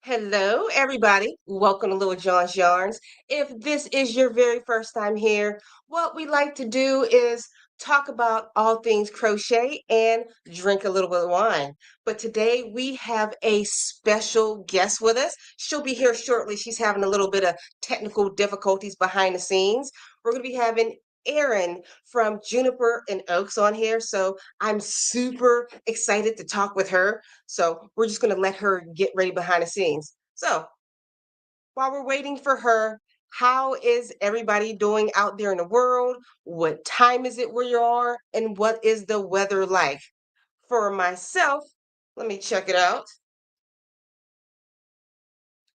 Hello, everybody. Welcome to Little John's Yarns. If this is your very first time here, what we like to do is talk about all things crochet and drink a little bit of wine. But today we have a special guest with us. She'll be here shortly. She's having a little bit of technical difficulties behind the scenes. We're going to be having Erin from Juniper and Oakes on here. So I'm super excited to talk with her. So we're just going to let her get ready behind the scenes. So while we're waiting for her, how is everybody doing out there in the world? What time is it where you are? And what is the weather like? For myself, let me check it out.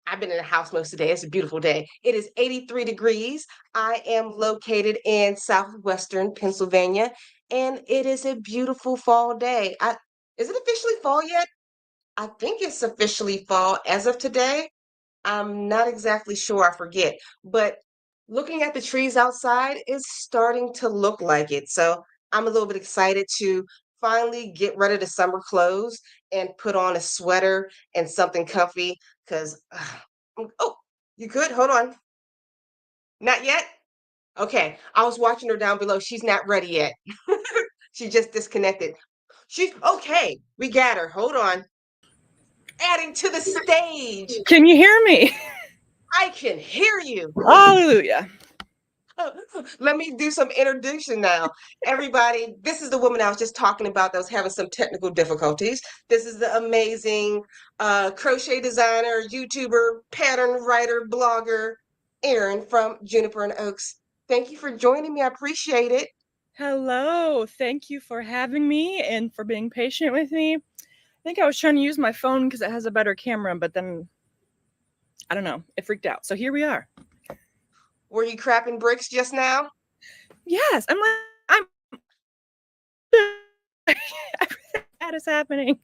I've been in the house most of the day. It's a beautiful day. It is 83 degrees. I am located in southwestern Pennsylvania, and it is a beautiful fall day. Is it officially fall yet? I think it's officially fall as of today. I'm not exactly sure, I forget. But looking at the trees outside is starting to look like it. So I'm a little bit excited to finally get rid of the summer clothes and put on a sweater and something comfy because, oh, you could? Hold on. Not yet? Okay. I was watching her down below. She's not ready yet. She just disconnected. She's okay. We got her. Hold on. Adding to the stage. Can you hear me? I can hear you. Hallelujah. Let me do some introduction now. Everybody, this is the woman I was just talking about that was having some technical difficulties. This is the amazing crochet designer, YouTuber, pattern writer, blogger, Erin from Juniper and Oakes. Thank you for joining me. I appreciate it. Hello. Thank you for having me and for being patient with me. I think I was trying to use my phone because it has a better camera, but then I don't know. It freaked out. So here we are. Were you crapping bricks just now? Yes. I'm everything that is happening.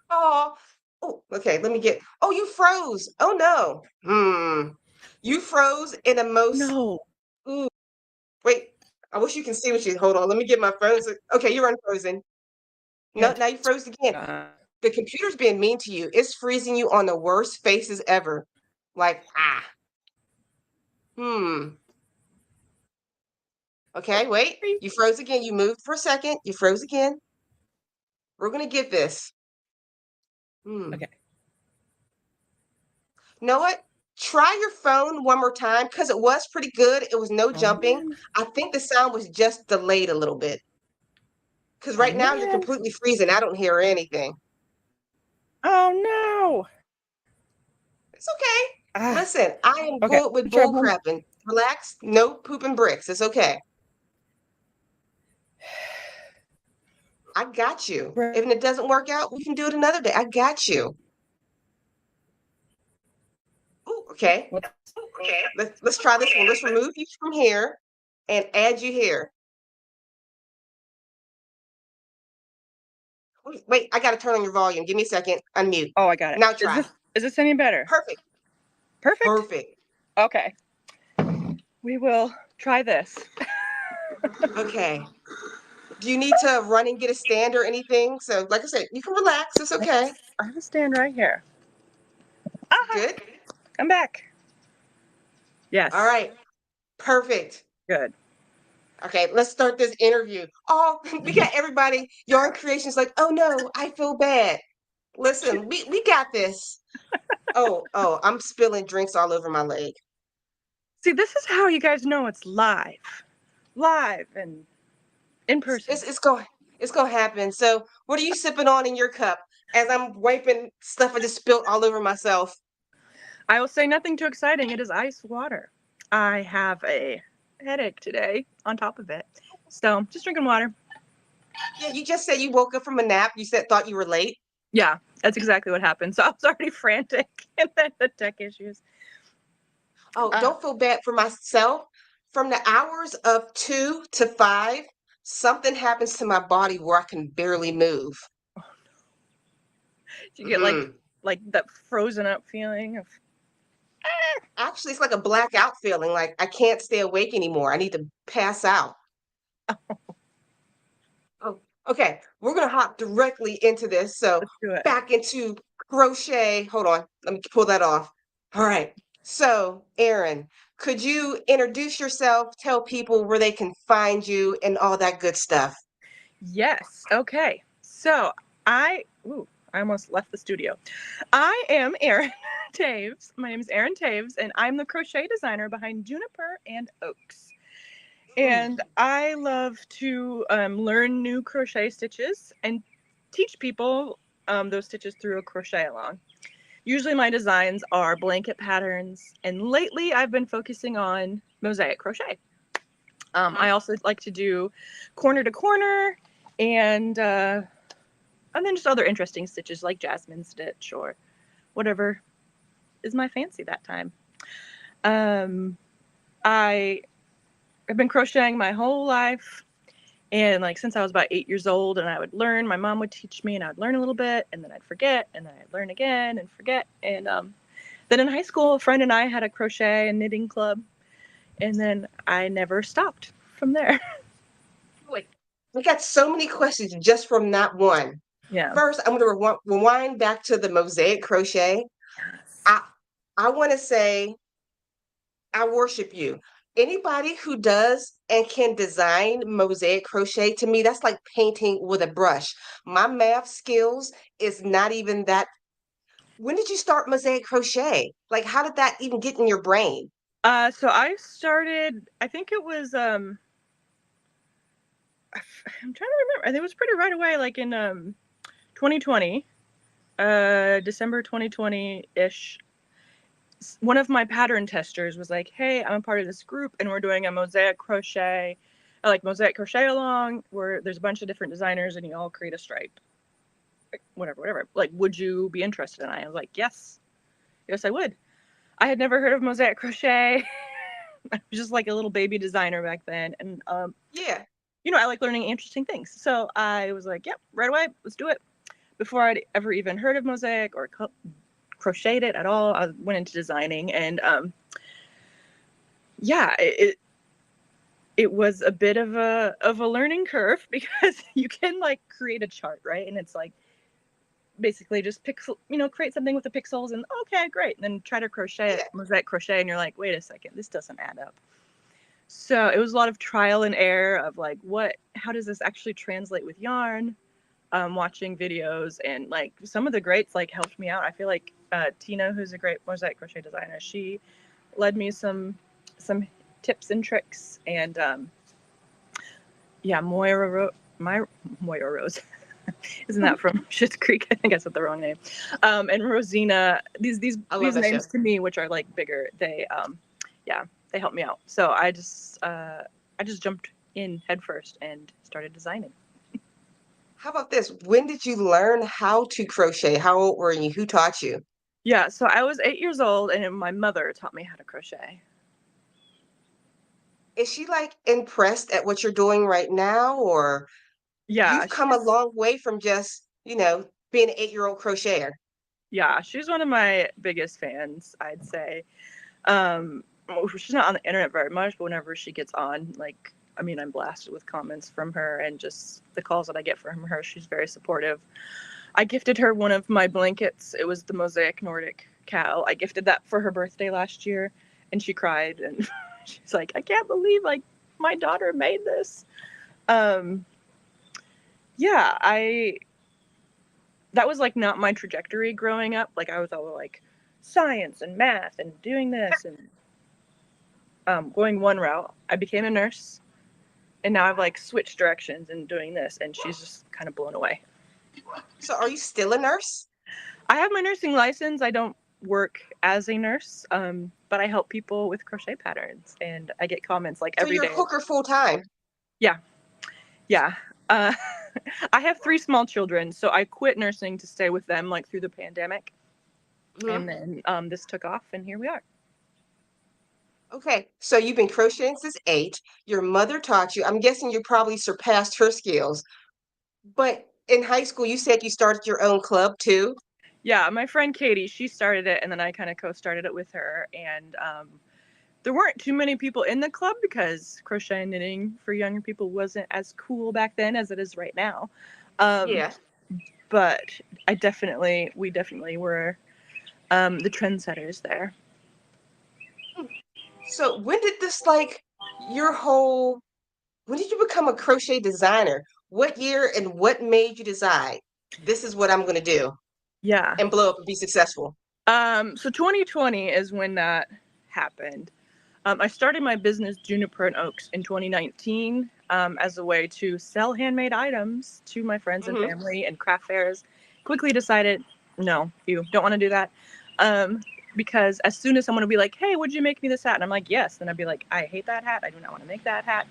Oh, okay. Let me get. Oh, you froze. Oh no. You froze in a most. No. Ooh, wait. I wish you can see what you. Hold on. Let me get my phone. Okay, you're unfrozen. No, Good. now you froze again. The computer's being mean to you. It's freezing you on the worst faces ever. Like, hmm. Okay, wait. You froze again. You moved for a second. You froze again. We're gonna get this. Okay. You know what? Try your phone one more time because it was pretty good. It was no Oh jumping. man. I think the sound was just delayed a little bit. Because Oh right now you're man. completely freezing. I don't hear anything. Oh no. It's okay. Ah. Listen, I am Okay. good with Try bull one. crapping. Relax. No pooping bricks. It's okay. I got you. If it doesn't work out, we can do it another day. I got you. Ooh, okay. Okay. Let's try this one. Let's remove you from here and add you here. Wait, I gotta turn on your volume. Give me a second. Unmute. Oh, I got it. Now Is try. this any better? Perfect. Perfect. Perfect. Okay. We will try this. Okay. Do you need to run and get a stand or anything? So, like I said, you can relax. It's okay. I have a stand right here. Aha! Good. Come back. Yes. All right. Perfect. Good. Okay, let's start this interview. Oh, we got everybody. Yarn Creations like, oh no, I feel bad. Listen, we got this. Oh, I'm spilling drinks all over my leg. See, this is how you guys know it's live. Live and in person. It's gonna happen. So, what are you sipping on in your cup? As I'm wiping stuff I just spilled all over myself. I will say nothing too exciting. It is ice water. I have a headache today on top of it. So, just drinking water. Yeah, you just said you woke up from a nap. You said thought you were late. Yeah, that's exactly what happened. So, I was already frantic and then the tech issues. Oh, don't feel bad for myself. From the hours of 2 to 5, something happens to my body where I can barely move. You get like that frozen up feeling of Actually, it's like a blackout feeling, like I can't stay awake anymore. I need to pass out. Oh, okay. We're gonna hop directly into this. So let's do it. back into crochet. Hold on, let me pull that off. All right. So, Erin, could you introduce yourself, tell people where they can find you and all that good stuff? Yes. Okay. So I almost left the studio. I am Erin Taves. My name is Erin Taves, and I'm the crochet designer behind Juniper and Oakes. Mm. And I love to learn new crochet stitches and teach people those stitches through a crochet along. Usually my designs are blanket patterns, and lately I've been focusing on mosaic crochet. I also like to do corner to corner and then just other interesting stitches like jasmine stitch or whatever is my fancy that time. Um, I have been crocheting my whole life, and like since I was about 8 years old, and I would learn. My mom would teach me, and I would learn a little bit, and then I'd forget, and then I'd learn again and forget. And then in high school, a friend and I had a crochet and knitting club, and then I never stopped from there. Wait, we got so many questions just from that one. Yeah. First, I'm going to rewind back to the mosaic crochet. Yes. I I want to say I worship you. Anybody who does and can design mosaic crochet, to me, that's like painting with a brush. My math skills is not even that. When did you start mosaic crochet? Like, how did that even get in your brain? So I started. I think it was. I'm trying to remember. I think it was pretty right away, like in 2020, December 2020 ish. One of my pattern testers was like, "Hey, I'm a part of this group, and we're doing a mosaic crochet, like mosaic crochet along, where there's a bunch of different designers, and you all create a stripe, like, whatever, whatever. Like, would you be interested?" And I was like, "Yes, yes, I would." I had never heard of mosaic crochet. I was just like a little baby designer back then, and Yeah. I like learning interesting things. So I was like, "Yep, right away, let's do it." Before I'd ever even heard of mosaic or crocheted it at all, I went into designing, and yeah, it was a bit of a learning curve because you can like create a chart, right? And it's like basically just pixel, create something with the pixels, and okay, great. And then try to crochet it, Yeah. mosaic crochet, and you're like, wait a second, this doesn't add up. So it was a lot of trial and error of like, how does this actually translate with yarn? Watching videos, and like some of the greats like helped me out. I feel like Tina, who's a great mosaic crochet designer, she led me some tips and tricks. And yeah, Moira Rose. Isn't that from Schitt's Creek? I think I said the wrong name. And Rosina, I love these that show. names to me, which are like bigger, yeah, they helped me out. So I just jumped in headfirst and started designing. How about this? When did you learn how to crochet? How old were you? Who taught you? Yeah, so I was 8 years old, and my mother taught me how to crochet. Is she like impressed at what you're doing right now? Or Yeah, you've come a long way from just, being an 8-year-old crocheter. she's one of my biggest fans, I'd say. She's not on the internet very much, but whenever she gets on, like, I mean, I'm blasted with comments from her and just the calls that I get from her. She's very supportive. I gifted her one of my blankets. It was the Mosaic Nordic CAL. I gifted that for her birthday last year, and she cried, and she's like, I can't believe like my daughter made this. Um, yeah, I that was like not my trajectory growing up. Like I was all like science and math and doing this and going one route. I became a nurse, and now I've like switched directions and doing this, and she's just kind of blown away. So are you still a nurse? I have my nursing license. I don't work as a nurse, but I help people with crochet patterns, and I get comments like So every you're a day. hooker full time. Yeah, yeah. Uh, I have 3 small children, so I quit nursing to stay with them like through the pandemic, Mhm. and then this took off, and here we are. Okay, so you've been crocheting since 8. Your mother taught you. I'm guessing you probably surpassed her skills. But in high school, you said you started your own club too? Yeah, my friend Katie, she started it, and then I kind of co-started it with her, and there weren't too many people in the club because crochet and knitting for younger people wasn't as cool back then as it is right now. Um, Yeah. but we definitely were the trendsetters there. So when did this like your whole when did you become a crochet designer? What year and what made you decide this is what I'm going to do Yeah. and blow up and be successful? So 2020 is when that happened. I started my business Juniper Oakes in 2019 as a way to sell handmade items to my friends and Hmm. family and craft fairs. Quickly decided, no, you don't want to do that. Um, because as soon as someone would be like, hey, would you make me this hat? And I'm like, yes. Then I'd be like, I hate that hat. I do not want to make that hat.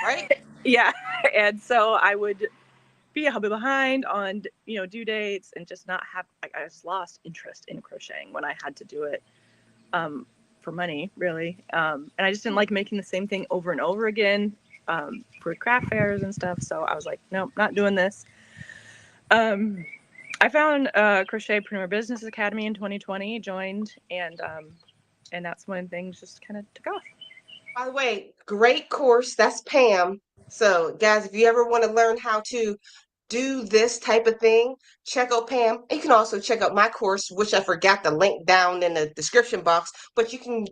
Right? Yeah. And so I would be a hobby behind on, due dates and just not have, I just lost interest in crocheting when I had to do it for money, really. And I just didn't like making the same thing over and over again for craft fairs and stuff. So I was like, nope, not doing this. I found Crochetpreneur Business Academy in 2020, joined, and that's when things just kind of took off. By the way, great course. That's Pam. So, guys, if you ever want to learn how to do this type of thing, check out Pam. You can also check out my course, which I forgot the link down in the description box, but you can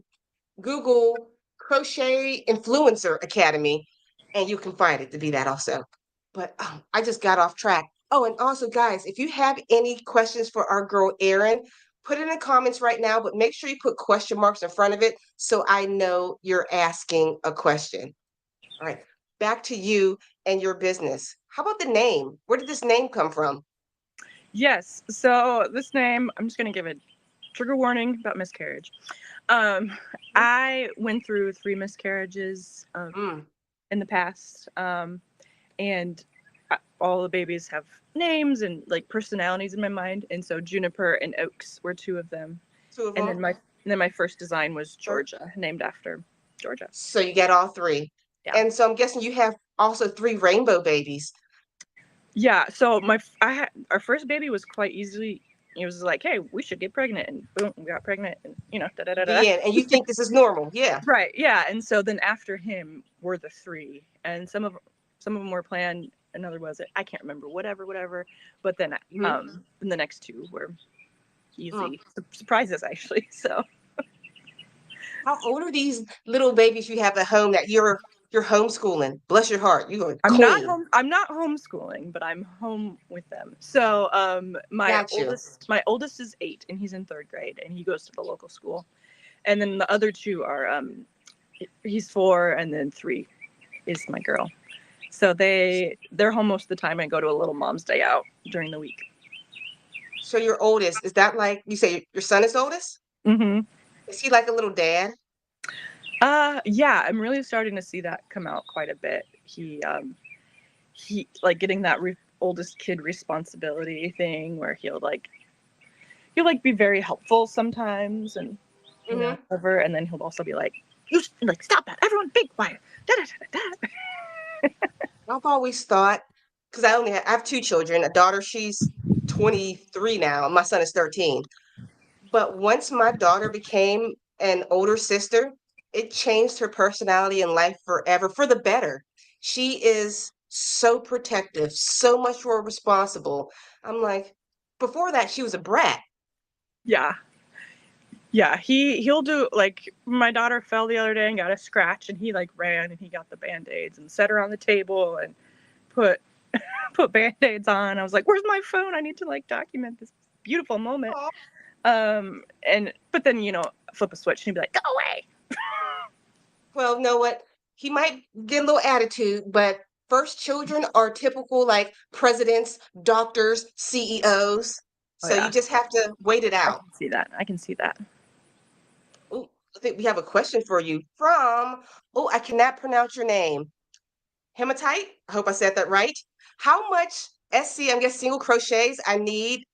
Google Crochet Influencer Academy and you can find it to be that also. But I just got off track. Oh, and also, guys, if you have any questions for our girl Erin, put it in the comments right now, but make sure you put question marks in front of it so I know you're asking a question. All right, back to you and your business. How about the name? Where did this name come from? Yes. So this name, I'm just going to give a trigger warning about miscarriage. Um, I went through 3 miscarriages Mm. in the past, and all the babies have names and like personalities in my mind, and so Juniper and Oakes were 2 of them. Two of And them. then my first design was Sure. Georgia, named after Georgia. So you got all 3. Yeah. And so I'm guessing you have also 3 rainbow babies. Yeah. So our first baby was quite easily. It was like, hey, we should get pregnant, and boom, we got pregnant, and da da da da. The end. And you think this is normal. Yeah. Right. Yeah. And so then after him were the 3, and some of them were planned. Another was it? I can't remember. Whatever. But then Mhm. the next 2 were Mm. easy surprises actually. So How old are these little babies you have at home that you're homeschooling? Bless your heart. You're a I'm not queen. home. I'm not homeschooling, but I'm home with them. So my Got you. oldest is 8, and he's in 3rd grade, and he goes to the local school. And then the other 2 are he's 4, and then 3 is my girl. So they're home most of the time. I go to a little mom's day out during the week. So your oldest, is that like you say your son is oldest? Mm-hmm. Is he like a little dad? Yeah, I'm really starting to see that come out quite a bit. He like getting that oldest kid responsibility thing where he'll be very helpful sometimes, and Hmm. whatever, and then he'll also be like, you like, stop that, everyone be quiet, da, da, da, da. I've always thought, because I have 2 children, a daughter, she's 23 now, my son is 13. But once my daughter became an older sister, it changed her personality and life forever for the better. She is so protective, so much more responsible. I'm like, before that, she was a brat. Yeah. Yeah, he'll do, like, my daughter fell the other day and got a scratch, and he like ran and he got the band-aids and set her on the table and put put band-aids on. I was like, where's my phone? I need to like document this beautiful moment. Aw. And but then flip a switch and he'd be like, go away. Well, you know what? He might get a little attitude, but first children are typical like presidents, doctors, CEOs. Oh So you yeah, just have to wait it I out. can see that. I can see that. Oh, I think we have a question for you from, oh, I cannot pronounce your name. Hematite. I hope I said that right. How much SC, I guess single crochets I need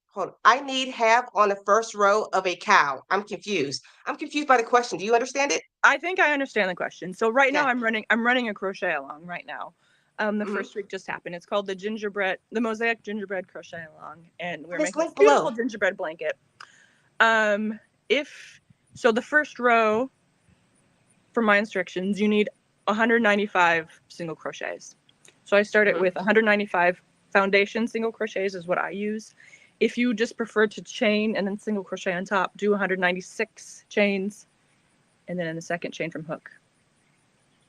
have on the first row of a cow. I'm confused. I'm confused by the question. Do you understand it? I think I understand the question. So right now Yeah. I'm running a crochet along right now. The Hmm. first week just happened. It's called the Mosaic Gingerbread Crochet Along, and we're And it's making this linked beautiful below. gingerbread blanket. If so, the first row for my instructions, you need 195 single crochets. So I start it Hmm. with 195 foundation single crochets is what I use. If you just prefer to chain and then single crochet on top, do 196 chains, and then in the second chain from hook,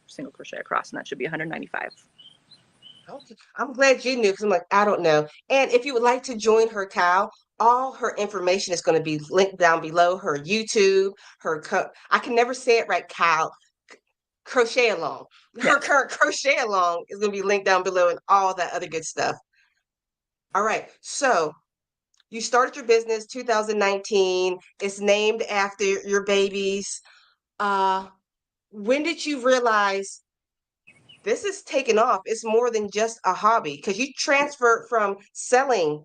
single crochet across, and that should be 195. Okay. I'm glad you knew because I'm like, I don't know. And if you would like to join her CAL, all her information is going to be linked down below. Her YouTube, I can never say it right, CAL, crochet along. Her Yes. current crochet along is going to be linked down below and all that other good stuff. All right. So you started your business 2019. It's named after your babies. Uh, when did you realize this is taking off? It's more than just a hobby because you transferred from selling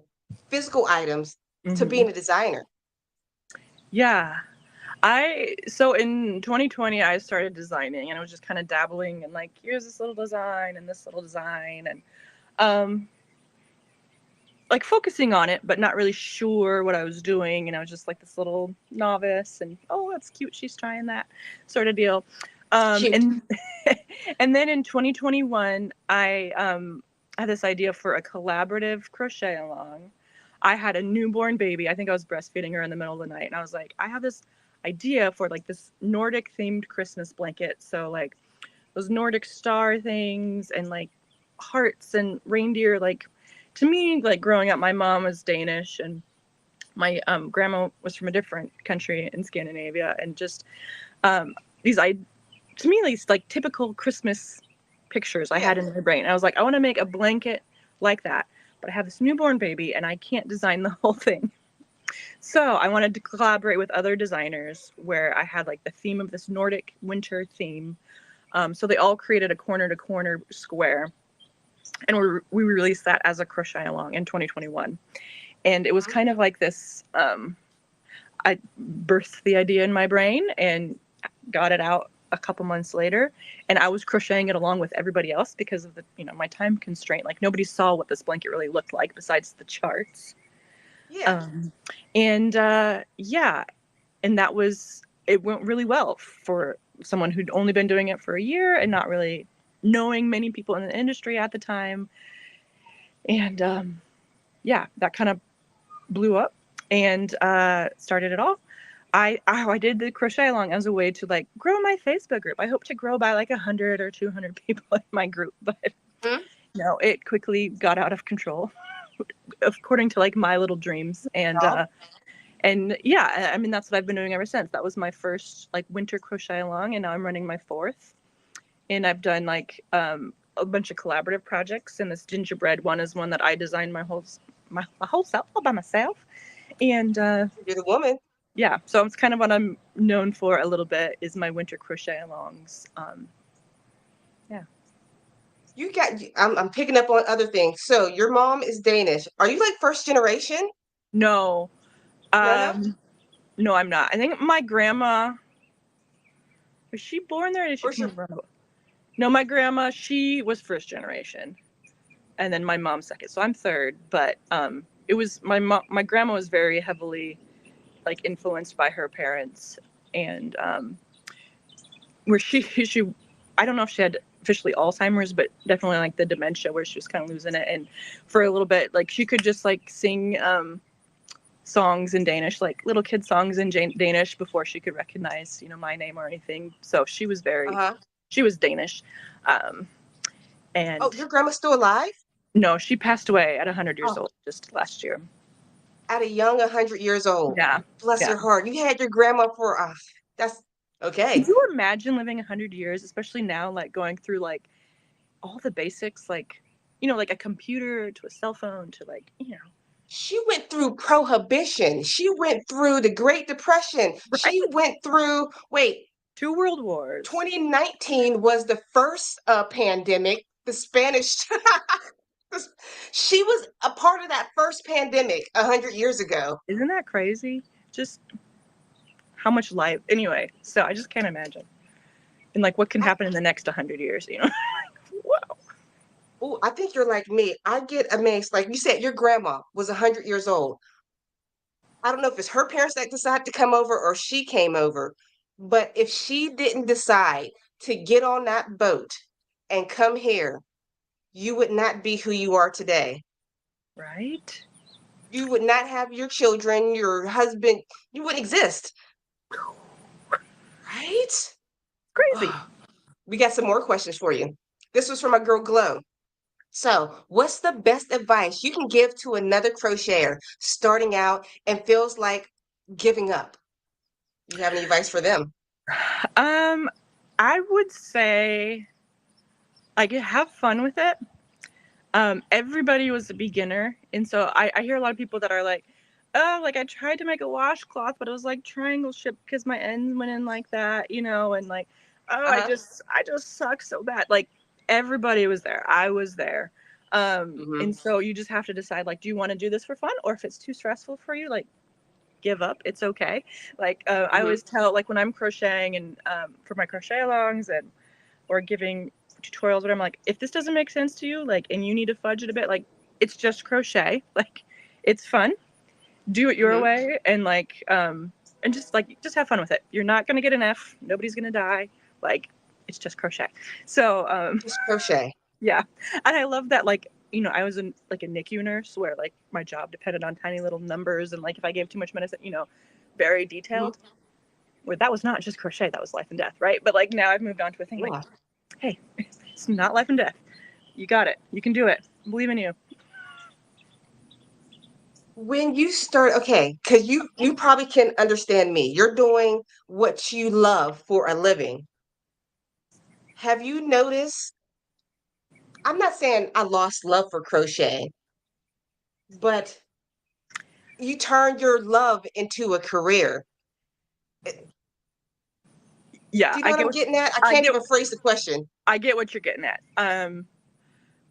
physical items to Mm-hmm. being a designer. Yeah. So in 2020 I started designing, and I was just kind of dabbling and like, here's this little design and this little design, and um like focusing on it but not really sure what I was doing, and I was just like this little novice, and oh, that's cute, she's trying that sort of deal. Cute. And and then in 2021 I had this idea for a collaborative crochet along. I had a newborn baby. I think I was breastfeeding her in the middle of the night, and I was like, I have this idea for like this Nordic themed Christmas blanket. So like those Nordic star things and like hearts and reindeer. Like, to me, like growing up, my mom was Danish and my grandma was from a different country in Scandinavia, and just these to me these like typical Christmas pictures I Yeah. had in my brain. I was like, I want to make a blanket like that, but I have this newborn baby and I can't design the whole thing. So I wanted to collaborate with other designers where I had like the theme of this Nordic winter theme. So they all created a corner to corner square, and we released that as a crochet along in 2021. And it was kind of like this, I birthed the idea in my brain and got it out a couple months later, and I was crocheting it along with everybody else because of the, my time constraint. Like nobody saw what this blanket really looked like besides the charts. Yeah. Um, and yeah, and it went really well for someone who'd only been doing it for a year and not really knowing many people in the industry at the time. And yeah, that kind of blew up and started it off. I did the crochet along as a way to like grow my Facebook group. I hope to grow by like 100 or 200 people in my group, but Hmm? no, it quickly got out of control, according to like my little dreams. No. And yeah, I mean, that's what I've been doing ever since. That was my first like winter crochet along, and now I'm running my fourth. And I've done like a bunch of collaborative projects, and this gingerbread one is one that I designed my whole self all by myself. And You're the woman. yeah, so it's kind of what I'm known for a little bit is my winter crochet alongs. Yeah. I'm picking up on other things. So your mom is Danish. Are you like first generation? No, No, no. no, I'm not. I think my grandma, was she born there or did she Where's come your around? No, my grandma, she was first generation, and then my mom second. So I'm third, but it was my grandma was very heavily like influenced by her parents, and where she I don't know if she had officially Alzheimer's, but definitely like the dementia where she was kind of losing it. And for a little bit, like she could just like sing songs in Danish, like little kid songs in Danish before she could recognize, my name or anything. So uh-huh. she was Danish. Um, Oh, and your grandma's still alive? no, she passed away at 100 years Oh, old just last year. at a young 100 years old. Yeah. Bless Yeah. her heart. You had your grandma for that's Could okay. you imagine living 100 years, especially now, like going through like all the basics, like, like a computer to a cell phone to like. She went through prohibition. She went through the Great Depression. She Right? went through, wait, 2 world wars. 2019 was the first pandemic, the Spanish. She was a part of that first pandemic 100 years ago. Isn't that crazy? Just how much life. Anyway, so I just can't imagine. And like what can happen in the next 100 years. Wow. Oh, I think you're like me. I get amazed. Like you said, your grandma was 100 years old. I don't know if it's her parents that decided to come over or she came over, but if she didn't decide to get on that boat and come here, you would not be who you are today. Right? You would not have your children, your husband, you wouldn't exist, right? Crazy. Oh, we got some more questions for you. This was from my girl Glow. So, what's the best advice you can give to another crocheter starting out and feels like giving up? You have any advice for them? Um, I would say like have fun with it. Everybody was a beginner, and so I hear a lot of people that are like, oh, like I tried to make a washcloth, but it was like triangle shaped because my ends went in like that, you know, and like, oh, Uh-huh. I just suck so bad. Like everybody was there. I was there. Hmm. And so you just have to decide like, do you want to do this for fun, or if it's too stressful for you, like give up. It's okay. Like I Hmm. always tell, like when I'm crocheting and for my crochet alongs and or giving tutorials, but I'm like, if this doesn't make sense to you, like, and you need to fudge it a bit, like, it's just crochet. Like, it's fun. Do it your Hmm. way, and just like, just have fun with it. You're not gonna get an F. Nobody's gonna die. Like, it's just crochet. So, Just crochet. yeah, and I love that. Like, you know, I was in like a NICU nurse where like my job depended on tiny little numbers, and like if I gave too much medicine, you know, very Hmm. detailed. Where that was not just crochet, that was life and death, right? But like now I've moved on to a thing like, Yeah. hey, it's not life and death. You got it. You can do it. I believe in you. When you start, okay, because you probably can understand me. You're doing what you love for a living. Have you noticed? I'm not saying I lost love for crochet, but you turned your love into a career. Yeah, Do you know what I'm getting at? I I can't get even phrase the question. I get what you're getting at.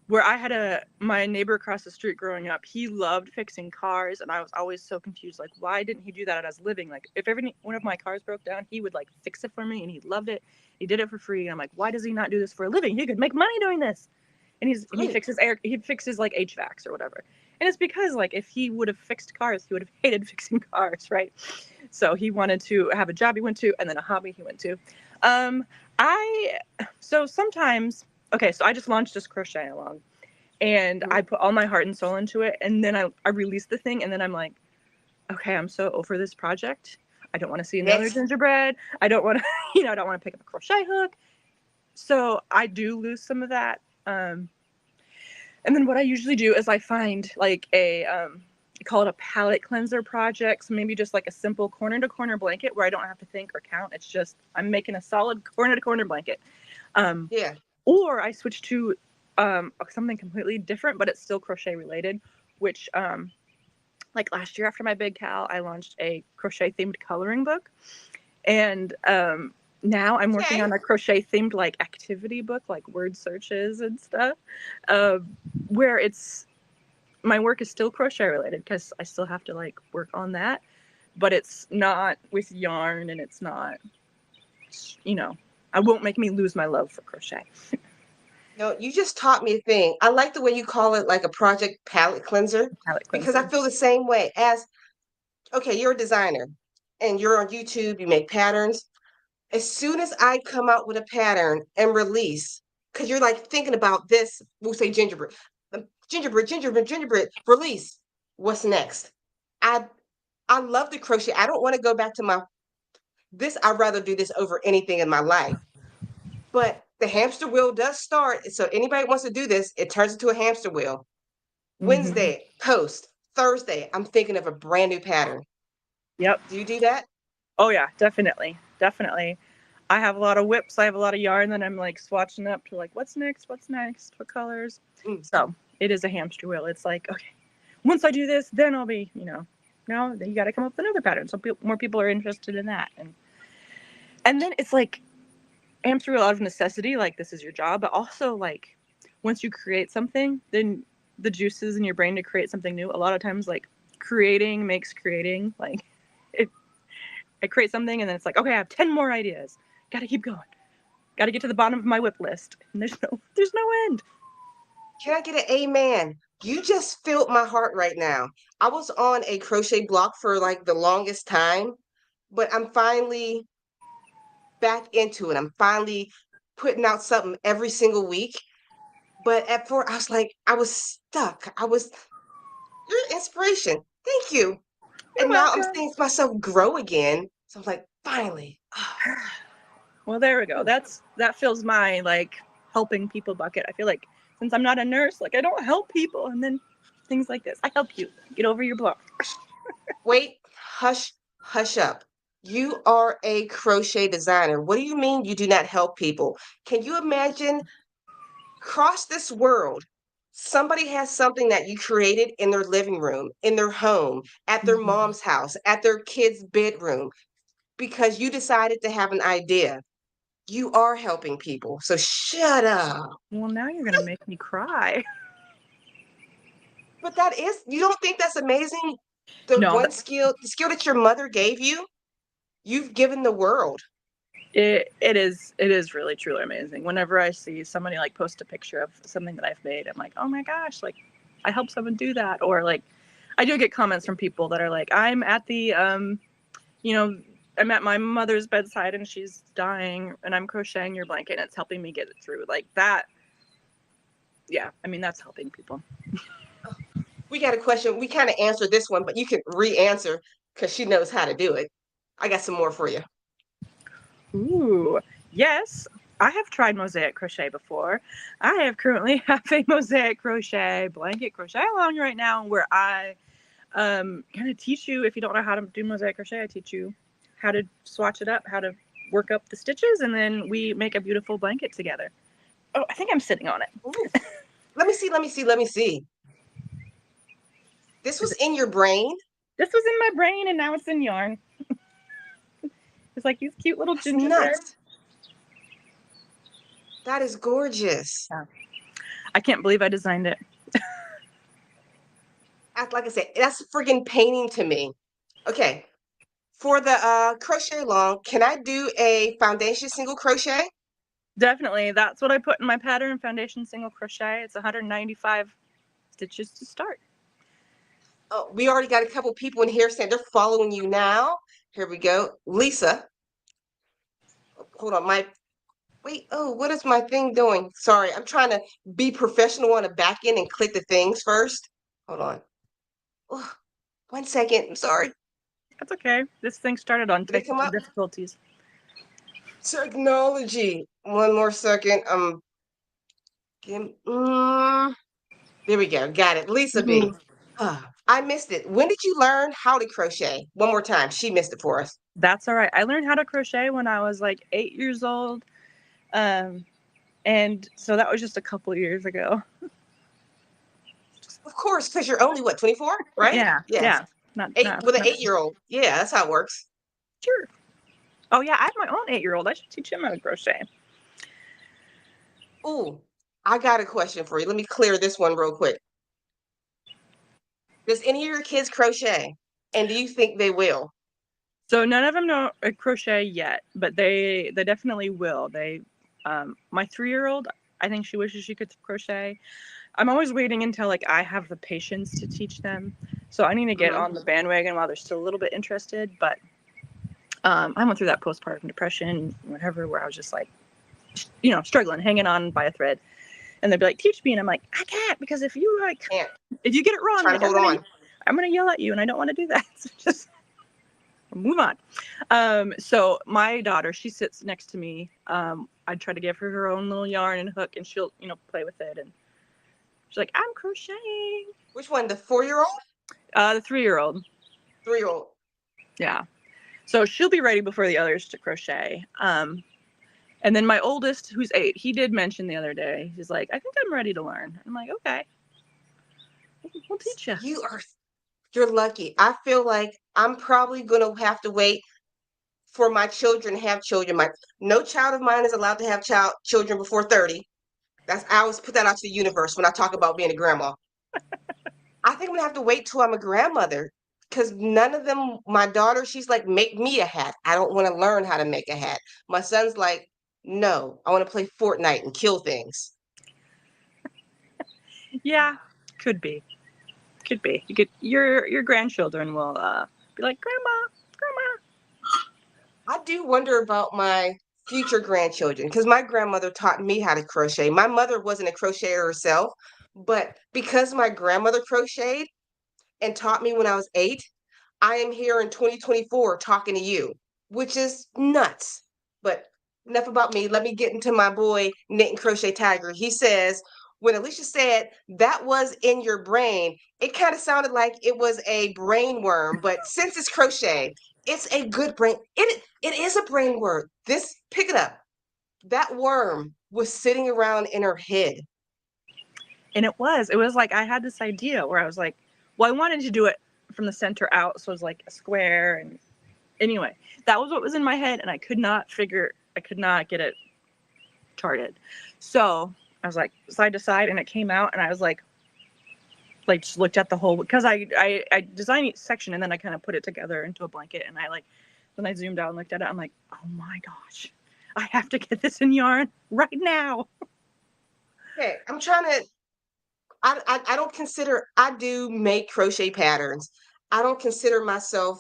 Where I had my neighbor across the street growing up, he loved fixing cars, and I was always so confused. Like, why didn't he do that as a living? Like, if every one of my cars broke down, he would like fix it for me, and he loved it. He did it for free, and I'm like, why does he not do this for a living? He could make money doing this. And Right. he fixes like HVACs or whatever. And it's because like if he would have fixed cars, he would have hated fixing cars, right? So he wanted to have a job he went to, and then a hobby he went to. Um, I so sometimes okay, so I just launched this crochet along, and Mhm. I put all my heart and soul into it, and then I released the thing, and then I'm like, okay, I'm so over this project. I don't want to see another Next. gingerbread. I don't want to, you know, I don't want to pick up a crochet hook. So I do lose some of that. And then what I usually do is I find like I call it a palette cleanser project. So maybe just like a simple corner to corner blanket where I don't have to think or count. It's just I'm making a solid corner to corner blanket. Um, Yeah. or I switch to something completely different, but it's still crochet related, which like last year after my big CAL, I launched a crochet themed coloring book. And now I'm working Okay. on a crochet themed like activity book, like word searches and stuff, uh, where it's my work is still crochet related because I still have to like work on that, but it's not with yarn and it's not, you know, I won't make me lose my love for crochet. No, you just taught me a thing. I like the way you call it like a project palette cleanser Palette because I cleanser. feel the same way as, okay, you're a designer and you're on YouTube, you make patterns. As soon as I come out with a pattern and release, because you're like thinking about this, we'll say gingerbread, gingerbread, release. What's next? I I love the crochet. I don't want to go back to my this. I'd rather do this over anything in my life. But the hamster wheel does start. So anybody wants to do this, it turns into a hamster wheel. Mm-hmm. Wednesday, post. Thursday, I'm thinking of a brand new pattern. Yep. Do you do that? Oh yeah, definitely, definitely. I have a lot of whips. I have a lot of yarn that I'm like swatching up to like what's next, what's next, what colors. Mm. So it is a hamster wheel. It's like okay, once I do this, then I'll be, you know, no, then you got to come up with another pattern. So more people are interested in that, and then it's like hamster wheel out of necessity. Like this is your job, but also like once you create something, then the juices in your brain to create something new. A lot of times, like creating makes creating. Like it, I create something, and then it's like, okay, I have 10 more ideas. Got to keep going. Got to get to the bottom of my whip list, and there's no end. Can I get an amen? You just filled my heart right now. I was on a crochet block for like the longest time, but I'm finally back into it. I'm finally putting out something every single week. But at first, I was like, I was stuck. I was. You're an inspiration. Thank you. You're And now I'm welcome. seeing myself grow again. So I'm like, finally. Well, there we go. Whew. That fills my like helping people bucket. I feel like since I'm not a nurse, like I don't help people, and then things like this, I help you get over your block. Wait, hush, hush up. You are a crochet designer. What do you mean you do not help people? Can you imagine across this world, somebody has something that you created in their living room, in their home, at their Mhm. mom's house, at their kid's bedroom, because you decided to have an idea. You are helping people. So shut up. Well, now you're gonna make me cry. But that is, you don't think that's amazing? The No, one skill, the skill that your mother gave you, you've given the world. it is really truly amazing. Whenever I see somebody like post a picture of something that I've made, I'm like, oh my gosh, like I helped someone do that. Or like I do get comments from people that are like, I'm at the you know, I'm at my mother's bedside and she's dying and I'm crocheting your blanket and it's helping me get it through. Like that, yeah, I mean that's helping people. We got a question. We kind of answered this one, but you can re-answer because she knows how to do it. I got some more for you. Ooh, yes. I have tried mosaic crochet before. I have currently have a mosaic crochet blanket crochet along right now where I kind of teach you if you don't know how to do mosaic crochet. I teach you how to swatch it up, how to work up the stitches, and then we make a beautiful blanket together. Oh, I think I'm sitting on it. Ooh. Let me see, let me see, let me see. This Is was it? in your brain? This was in my brain and now it's in yarn. It's like these cute little That's gingerbread. nuts. That is gorgeous. Yeah. I can't believe I designed it. Like I said, that's friggin' painting to me. Okay, for the crochet along, can I do a foundation single crochet? Definitely. That's what I put in my pattern foundation single crochet. It's 195 stitches to start. Oh, we already got a couple people in here saying they're following you now. Here we go. Lisa, hold on, my wait, oh, what is my thing doing? Sorry, I'm trying to be professional on the back end and click the things first. Hold on. Oh, 1 second. I'm sorry. That's okay. This thing started on Did it come technical up? difficulties. Technology. One more second. Mm, there we go. Got it. Lisa B. Ooh. I missed it. When did you learn how to crochet? One more time. She missed it for us. That's all right. I learned how to crochet when I was like 8 years old. Um, and so that was just a couple years ago. Of course, because you're only what, 24, right? Yeah. Yes. Yeah. Not, Eight not, with an not 8-year-old. Yeah, that's how it works. sure. Oh, yeah. I have my own 8-year-old. I should teach him how to crochet. Ooh, I got a question for you. Let me clear this one real quick. Does any of your kids crochet? And do you think they will? So none of them know crochet yet, but they definitely will. My 3-year-old, I think she wishes she could crochet. I'm always waiting until like I have the patience to teach them. So I need to get Hmm. on the bandwagon while they're still a little bit interested. But I went through that postpartum depression, whatever, where I was just like, struggling, hanging on by a thread. And they'd be like, "Teach me," and I'm like, "I can't because Can't. if you get it wrong, Trying to like hold on. I'm gonna yell at you, and I don't want to do that." So just move on. So my daughter, she sits next to me. I try to give her her own little yarn and hook, and she'll play with it, and she's like, "I'm crocheting." Which one? The 4-year-old? The 3-year-old. 3-year-old. Yeah. So she'll be ready before the others to crochet. And then my oldest, who's 8, he did mention the other day, he's like, "I think I'm ready to learn." I'm like, "Okay, we'll teach you." You are, you're lucky. I feel like I'm probably gonna have to wait for my children to have children. My no child of mine is allowed to have children before 30. I always put that out to the universe when I talk about being a grandma. I think I'm gonna have to wait till I'm a grandmother because none of them, my daughter, she's like, make me a hat. I don't want to learn how to make a hat. My son's like, no, I want to play Fortnite and kill things. Yeah, could be, could be. Your grandchildren will be like, "Grandma, grandma." I do wonder about my future grandchildren because my grandmother taught me how to crochet. My mother wasn't a crocheter herself, but because my grandmother crocheted, and taught me when I was 8, I am here in 2024 talking to you, which is nuts. But enough about me. Let me get into my boy, Knit and Crochet Tiger. He says, when Alicia said that was in your brain, it kind of sounded like it was a brain worm. But since it's crochet, it's a good brain. It is a brain word. This, pick it up. That worm was sitting around in her head. And it was like I had this idea where I was like, well, I wanted to do it from the center out, so it was like a square. And anyway, that was what was in my head, and I could not get it charted. So I was like side to side, and it came out, and I was like just looked at the whole, because I designed each section, and then I kind of put it together into a blanket, and then I zoomed out and looked at it. I'm like, oh my gosh, I have to get this in yarn right now. Okay, I'm trying to. I don't consider. I do make crochet patterns. I don't consider myself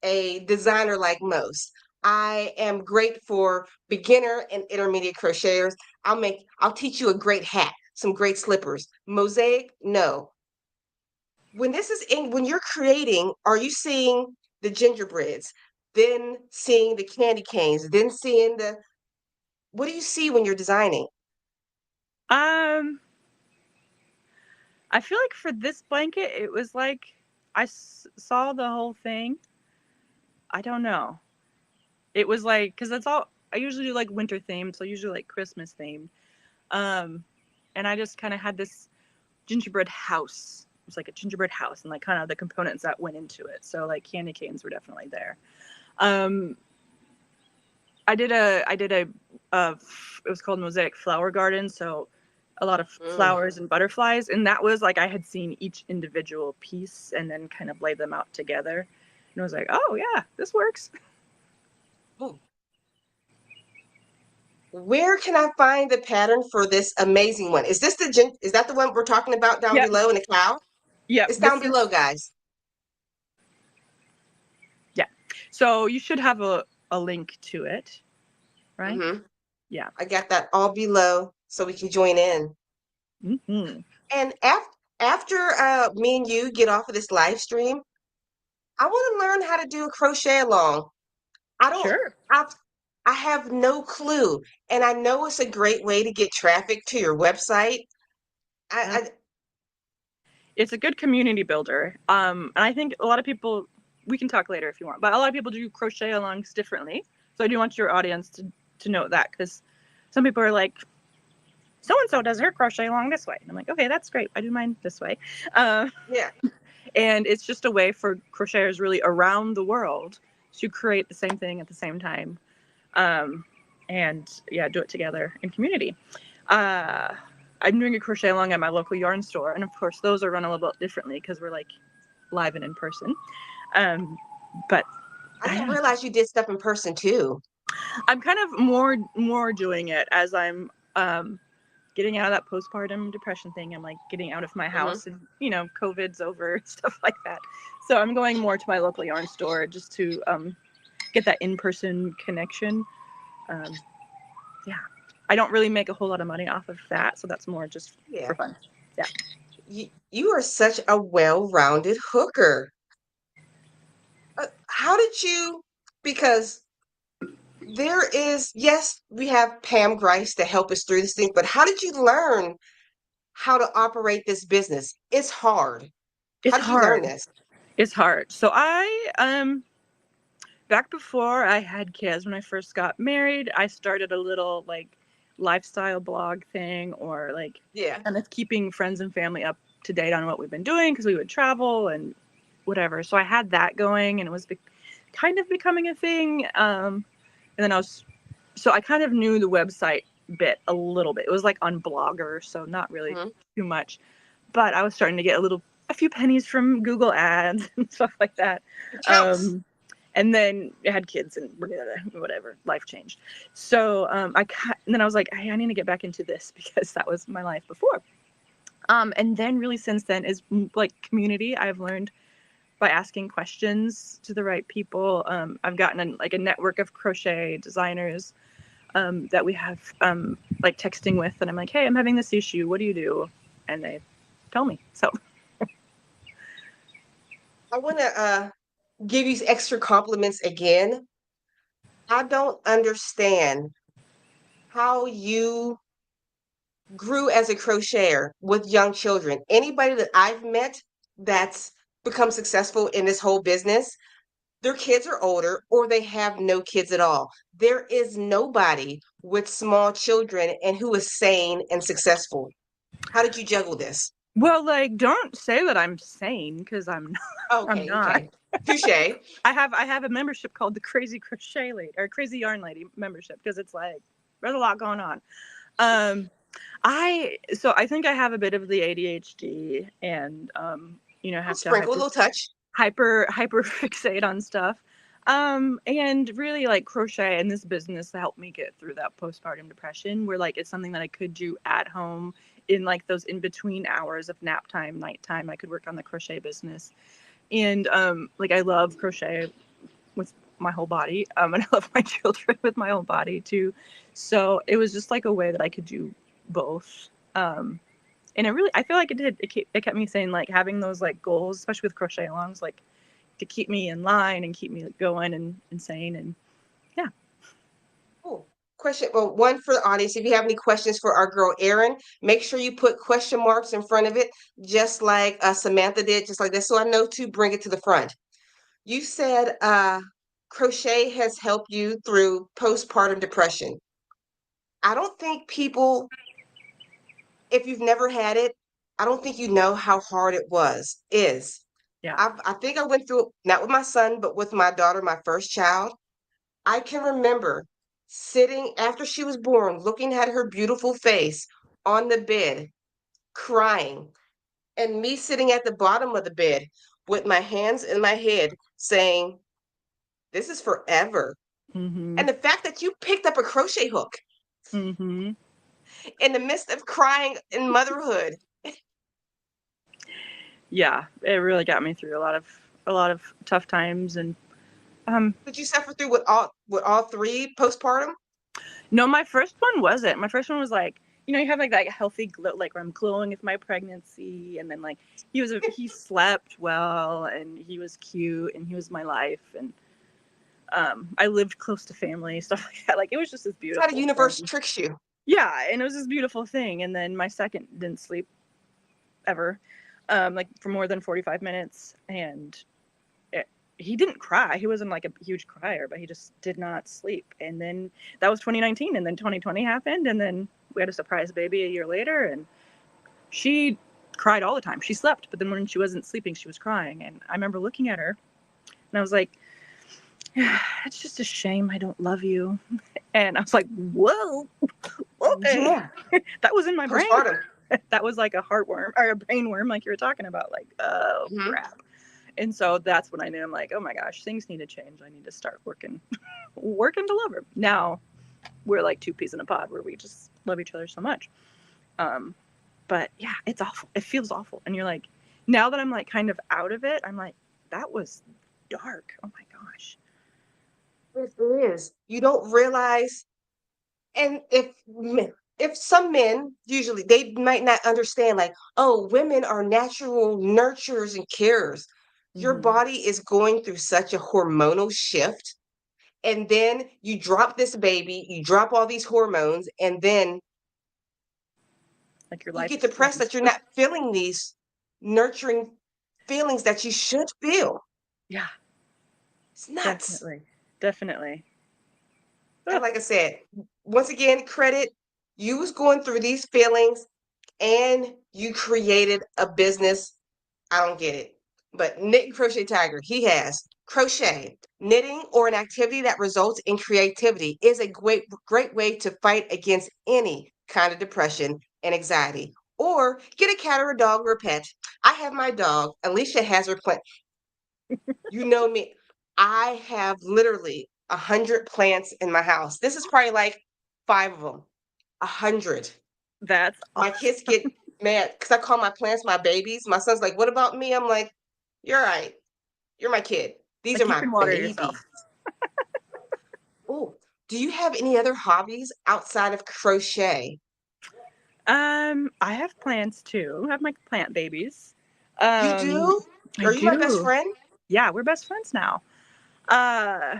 a designer like most. I am great for beginner and intermediate crocheters. I'll teach you a great hat, some great slippers. Mosaic, no. When you're creating, are you seeing the gingerbreads, then seeing the candy canes, then seeing what do you see when you're designing? Um, I feel like for this blanket, it was like saw the whole thing. I don't know. It was like, because that's all I usually do, like winter themed, so usually like Christmas themed. Um, and I just kind of had this gingerbread house. It was like a gingerbread house, and like kind of the components that went into it. So like candy canes were definitely there. Um, I did a it was called Mosaic Flower Garden, so a lot of Mm. flowers and butterflies, and that was like I had seen each individual piece and then kind of laid them out together, and I was like, oh yeah, this works. Ooh. Where can I find the pattern for this amazing one? Is that the one we're talking about down Yep, below in the cloud? yep. It's down This is below, guys. yeah. So you should have a link to it, right? Hmm. Yeah. I got that all below so we can join in. Hmm. And after me and you get off of this live stream, I want to learn how to do a crochet along. I don't, Sure. I, I have no clue. And I know it's a great way to get traffic to your website. Yep. I It's a good community builder. And I think a lot of people, we can talk later if you want, but a lot of people do crochet alongs differently. So I do want your audience to note that, because some people are like, so and so does her crochet along this way. And I'm like, okay, that's great. I do mine this way. Uh, yeah. and it's just a way for crocheters really around the world to create the same thing at the same time. And yeah, do it together in community. Uh, I'm doing a crochet along at my local yarn store, and of course those are run a little bit differently because we're like live and in person. Um, but I didn't yeah, realize you did stuff in person too. I'm kind of more doing it as I'm getting out of that postpartum depression thing. I'm like getting out of my Hmm. house, and COVID's over, stuff like that. So I'm going more to my local yarn store just to get that in-person connection. Um, yeah, I don't really make a whole lot of money off of that, so that's more just Yeah. for fun. Yeah. You are such a well-rounded hooker. How did you, because yes, we have Pam Grice to help us through this thing, but how did you learn how to operate this business? It's hard. It's How did you learn hard. this? It's hard. So I back before I had kids, when I first got married, I started a little like lifestyle blog thing, or like Yeah. kind of keeping friends and family up to date on what we've been doing, because we would travel and whatever. So I had that going, and it was kind of becoming a thing. And then so I kind of knew the website bit a little bit. It was like on Blogger, so not really Hmm. too much. But I was starting to get a few pennies from Google Ads and stuff like that. It counts. Um, and then I had kids and whatever, life changed. So and then I was like, hey, I need to get back into this because that was my life before. And then really since then is like community. I've learned by asking questions to the right people. I've gotten like a network of crochet designers that we have like texting with, and I'm like, hey, I'm having this issue. What do you do? And they tell me. So I want to give you extra compliments again. I don't understand how you grew as a crocheter with young children. Anybody that I've met that's become successful in this whole business, their kids are older or they have no kids at all. There is nobody with small children and who is sane and successful. How did you juggle this? Well, like, don't say that I'm sane because I'm not. I'm Okay, not. okay. Touche. I have a membership called the Crazy Crochet Lady or Crazy Yarn Lady membership because it's like there's a lot going on. Um, I think I have a bit of the ADHD and Little have to sprinkle, a little touch. hyper fixate on stuff. And really like crochet and this business helped me get through that postpartum depression where like it's something that I could do at home in like those in between hours of nap time, nighttime. I could work on the crochet business. And like I love crochet with my whole body. And I love my children with my whole body too. So it was just like a way that I could do both. And I feel like it kept me saying like having those like goals, especially with crochet alongs, like to keep me in line and keep me like, going and insane. And yeah. Cool. Question, well, one for the audience. If you have any questions for our girl Erin, make sure you put question marks in front of it, just like Samantha did, just like this, so I know to bring it to the front. You said crochet has helped you through postpartum depression. I don't think people, if you've never had it, I don't think you know how hard it is. Yeah. I think I went through it, not with my son, but with my daughter, my first child. I can remember sitting after she was born, looking at her beautiful face on the bed, crying, and me sitting at the bottom of the bed with my hands in my head saying, this is forever. Mm-hmm. And the fact that you picked up a crochet hook Mm-hmm. in the midst of crying in motherhood. Yeah. It really got me through a lot of tough times. And Did you suffer through with all three postpartum? no, my first one wasn't. My first one was like, you have like that healthy glow, like where I'm glowing with my pregnancy, and then like he slept well, and he was cute, and he was my life, and I lived close to family, stuff like that. Like it was just this It's how the beautiful universe thing. tricks you. Yeah, and it was this beautiful thing. And then my second didn't sleep ever, like for more than 45 minutes, and he didn't cry. He wasn't like a huge crier, but he just did not sleep. And then that was 2019, and then 2020 happened, and then we had a surprise baby a year later, and she cried all the time. She slept, but then when she wasn't sleeping, she was crying. And I remember looking at her, and I was like, it's just a shame I don't love you. And I was like, whoa, okay. Yeah, That was in my brain. postpartum. That was like a heartworm or a brain worm, like you were talking about. Like, oh Mhm. crap. And so that's when I knew. I'm like, oh my gosh, things need to change. I need to start working, working to love her. Now we're like two peas in a pod where we just love each other so much. Um, but yeah, it's awful. It feels awful. And you're like, now that I'm like kind of out of it, I'm like, that was dark. Oh my gosh. It is. You don't realize, and if some men usually they might not understand, like, oh, women are natural nurturers and carers. Your Mm-hmm. body is going through such a hormonal shift, and then you drop this baby, you drop all these hormones, and then Like your you life get is depressed that changed. you're not feeling these nurturing feelings that you should feel. Yeah, It's nuts. definitely. Definitely. And Ugh. like I said, once again, credit, you was going through these feelings and you created a business. I don't get it. But Knit and Crochet Tiger, he has crochet. Knitting or an activity that results in creativity is a great way to fight against any kind of depression and anxiety. Or get a cat or a dog or a pet. I have my dog. Alicia has her plant. You know me. I have literally 100 plants in my house. This is probably like five of them. 100. That's My kids get awesome. mad because I call my plants my babies. My son's like, "What about me?" I'm like, "You're right. You're my kid. These are Like you my can water babies." yourself. Oh, do you have any other hobbies outside of crochet? I have plants too. I have my plant babies. You Um, do? I Are you my best do. friend? Yeah, we're best friends now. Uh,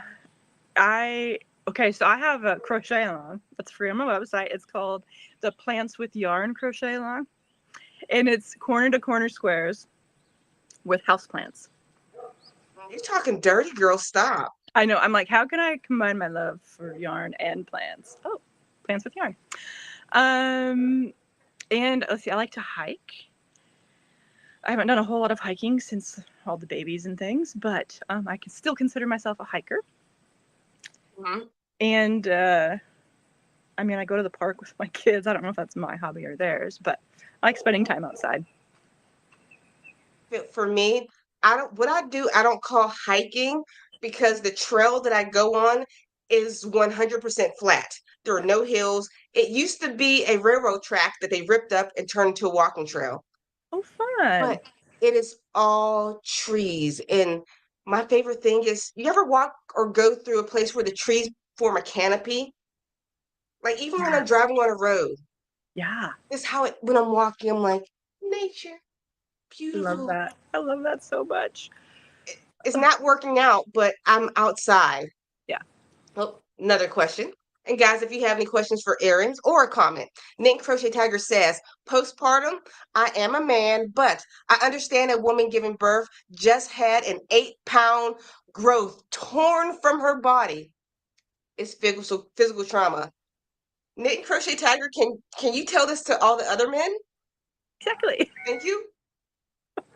I okay, so I have a crochet along that's free on my website. It's called the Plants with Yarn crochet along, and it's corner to corner squares with houseplants. You're talking dirty, girl. Stop. I know. I'm like, how can I combine my love for yarn and plants? Oh, plants with yarn. Um, and let's see, I like to hike. I haven't done a whole lot of hiking since all the babies and things, but I can still consider myself a hiker. Mhm. And I mean, I go to the park with my kids. I don't know if that's my hobby or theirs, but I like spending time outside. For me, I don't what I do, I don't call hiking because the trail that I go on is 100% flat. There are no hills. It used to be a railroad track that they ripped up and turned into a walking trail, Oh, fun. but it is all trees. And my favorite thing is, you ever walk or go through a place where the trees form a canopy? Like even when I'm Yeah. driving on a road, Yeah. it's how it when I'm walking, I'm like, nature, I love beautiful. that. I love that so much. It's not working out, but I'm outside. Yeah. Oh, another question. And guys, if you have any questions for Erin's or a comment, Knit Crochet Tiger says, postpartum, I am a man, but I understand a woman giving birth just had an 8-pound growth torn from her body. It's physical trauma. Knit Crochet Tiger, can you tell this to all the other men? Exactly. Thank you.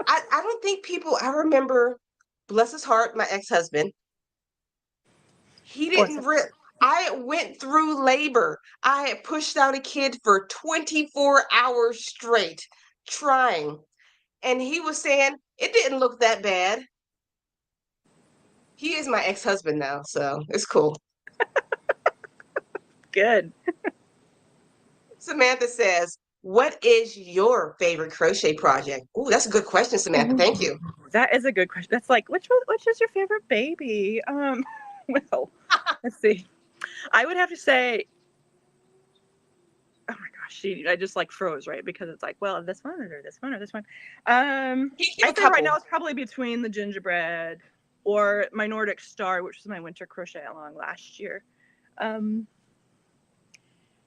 I don't think people I remember, bless his heart, my ex-husband. He Bless didn't it. rip. I went through labor. I had pushed out a kid for 24 hours straight, trying. And he was saying it didn't look that bad. He is my ex-husband now, so it's cool. Good. Samantha says, what is your favorite crochet project? Oh, that's a good question, Samantha. Ooh, Thank you. that is a good question. That's like, which is your favorite baby? Well, let's see. I would have to say, oh my gosh, I just like froze, right? Because it's like, well, this one or this one or this one. Can you give a I'd say right now couple? it's probably between the gingerbread or my Nordic Star, which was my winter crochet along last year. Um,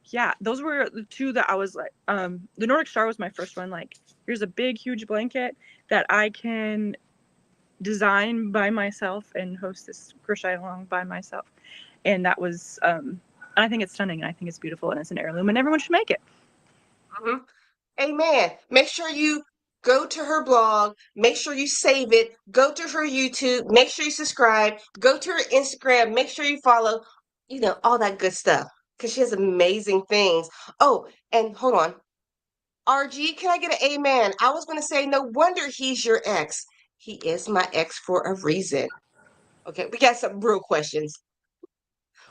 yeah, those were the two that I was like, the Nordic Star was my first one. Like, here's a big, huge blanket that I can design by myself and host this crochet along by myself. And that was, I think it's stunning and I think it's beautiful and it's an heirloom and everyone should make it. Mhm. Amen. Make sure you go to her blog. Make sure you save it. Go to her YouTube. Make sure you subscribe. Go to her Instagram. Make sure you follow, all that good stuff because she has amazing things. Oh, and hold on. RG, can I get an amen? I was going to say, no wonder he's your ex. He is my ex for a reason. Okay, we got some real questions.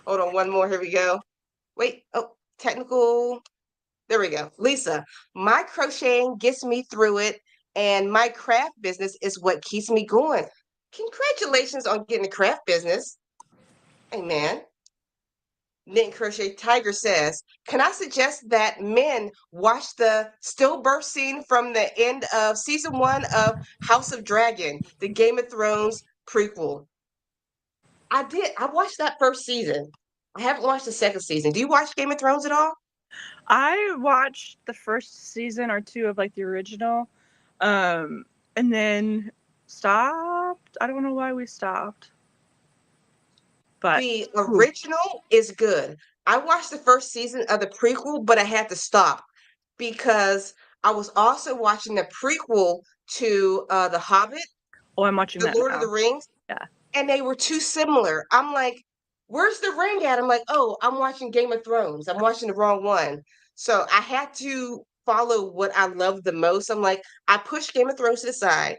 Hold on, one more. Here we go. Wait. Oh, technical. There we go. Lisa, my crocheting gets me through it, and my craft business is what keeps me going. Congratulations on getting a craft business. Amen. Knit Crochet Tiger says, can I suggest that men watch the stillbirth scene from the end of season 1 of House of Dragon, the Game of Thrones prequel? I did. I watched that first season. I haven't watched the second season. Do you watch Game of Thrones at all? I watched the first season or two of like the original, and then stopped. I don't know why we stopped, but The whew, original is good. I watched the first season of the prequel, but I had to stop because I was also watching the prequel to The Hobbit, oh, I'm watching The that Lord of the now. Rings, Yeah. and they were too similar. I'm like, where's the ring at? I'm like, oh, I'm watching Game of Thrones. I'm watching the wrong one. So I had to follow what I love the most. I'm like, I pushed Game of Thrones to the side,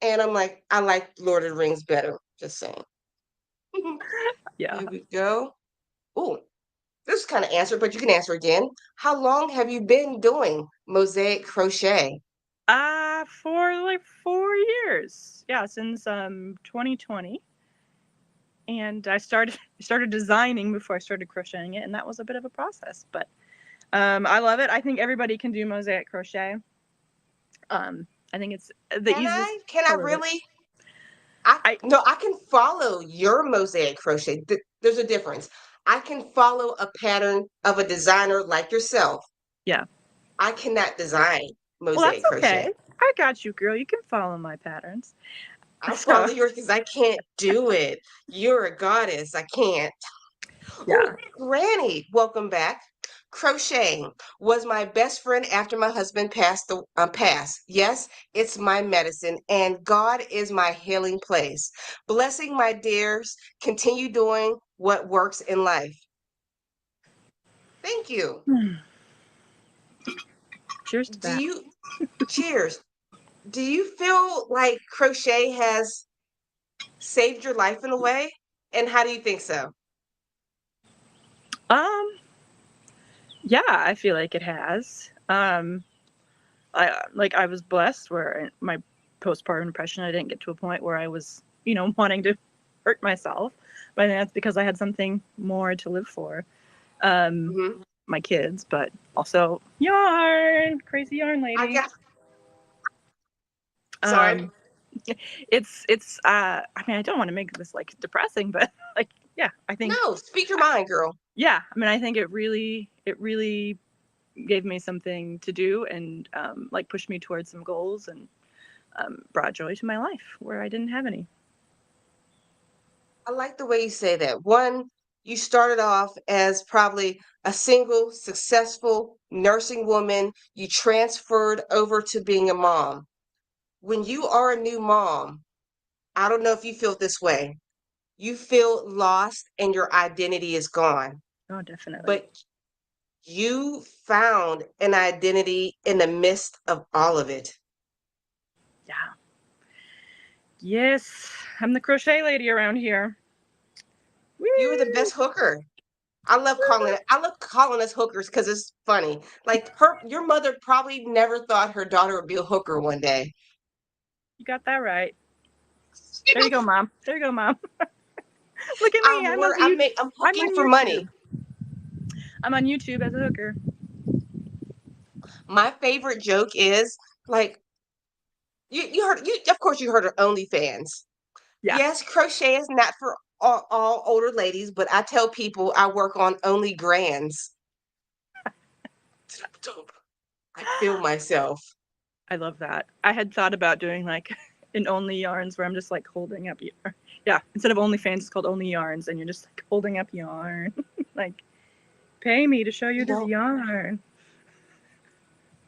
and I'm like, I like Lord of the Rings better. Just saying. Yeah. Here we go. Oh, this is kind of answered, but you can answer again. How long have you been doing mosaic crochet? For like 4 years. Yeah, since 2020. And I started designing before I started crocheting it, and that was a bit of a process. But I love it. I think everybody can do mosaic crochet. I think it's the Can easiest I? Can I color to. really? I I no, I can follow your mosaic crochet. There's a difference. I can follow a pattern of a designer like yourself. Yeah. I cannot design Well, that's mosaic okay. crochet. I got you, girl. You can follow my patterns. I'll So, follow yours because I can't do it. You're a goddess. I can't. yeah. Oh, Granny, welcome back. Crocheting was my best friend after my husband passed. Yes, it's my medicine, and God is my healing place. Blessing my dears, continue doing what works in life. Thank you. Cheers to Do that. you, cheers. Do you feel like crochet has saved your life in a way? And how do you think so? Um, yeah, I feel like it has. I was blessed where my postpartum depression, I didn't get to a point where I was, wanting to hurt myself. But I think that's because I had something more to live for. Um, Hmm. my kids, but also yarn, crazy yarn I lady. got, sorry. Um, I mean, I don't want to make this like depressing, but like, yeah, I think, No, speak your mind, girl. yeah, I mean, I think it really gave me something to do and like pushed me towards some goals and brought joy to my life where I didn't have any. I like the way you say that. One, you started off as probably a single, successful nursing woman. You transferred over to being a mom. When you are a new mom, I don't know if you feel this way. You feel lost and your identity is gone. Oh, definitely. But you found an identity in the midst of all of it. Yeah. Yes, I'm the crochet lady around here. You were the Woo! best hooker. I love calling us hookers because it's funny. Like your mother probably never thought her daughter would be a hooker one day. You got that right. There you go, mom. There you go, mom. Look at me. I'm I'm hooking on for money. YouTube. I'm on YouTube as a hooker. My favorite joke is like you heard you of course you heard of OnlyFans. Yeah. Yes, crochet is not for all older ladies, but I tell people I work on only grands. I feel myself. I love that. I had thought about doing like an only yarns where I'm just like holding up yarn. Yeah, instead of OnlyFans, it's called Only Yarns, and you're just like holding up yarn. Like, pay me to show you You this know, yarn.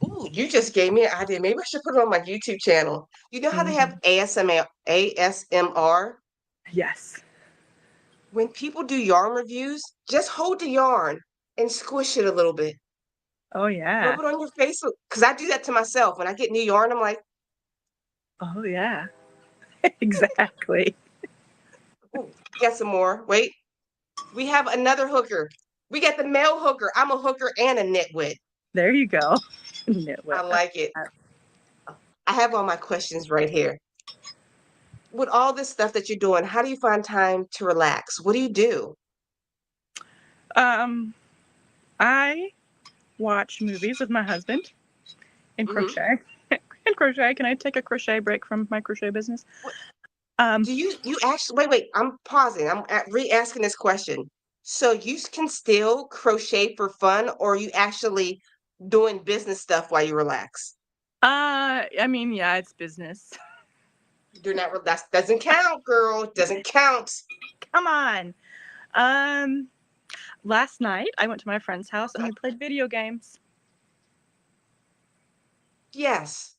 ooh, you just gave me an idea. Maybe I should put it on my YouTube channel. You know how they have Hmm. ASMR? Yes. When people do yarn reviews, just hold the yarn and squish it a little bit. Oh yeah. Rub it on your face. Because I do that to myself. When I get new yarn, I'm like, Oh yeah. ooh, Exactly. ooh, get some more. Wait, we have another hooker. We got the male hooker. I'm a hooker and a nitwit. There you go. I Nitwit. like it. I have all my questions right here. With all this stuff that you're doing, how do you find time to relax? What do you do? Um, I watch movies with my husband and Hmm. crochet. And crochet. Can I take a crochet break from my crochet business? Um, Do you actually wait, I'm pausing. Re-asking this question. So can still crochet for fun, or are you actually doing business stuff while you relax? I mean, yeah, it's business. That doesn't count, girl. It doesn't count. Come on. Um, Last night I went to my friend's house and Okay. we played video games. Yes.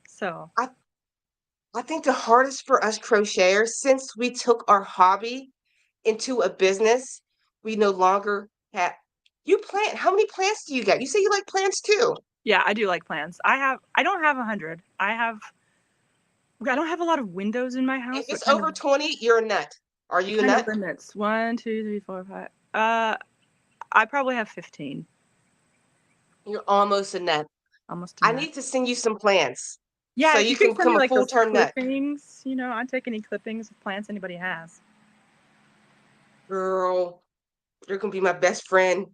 So, I I think the hardest for us crocheters, since we took our hobby into a business, we no longer have you plant. How many plants do you got? You say you like plants too. yeah, I do like plants. I don't have 100. I don't have a lot of windows in my If house, so it it's kind of over 20, you're a nut. Are you a nut? limits. One, two, three, four, five. I probably have 15. You're almost a nut. Almost a I nut. need to send you some plants so Yeah, if you you can could send me become a like full those term nut. clippings, I'd take any clippings of plants anybody has. Girl, you're gonna be my best friend.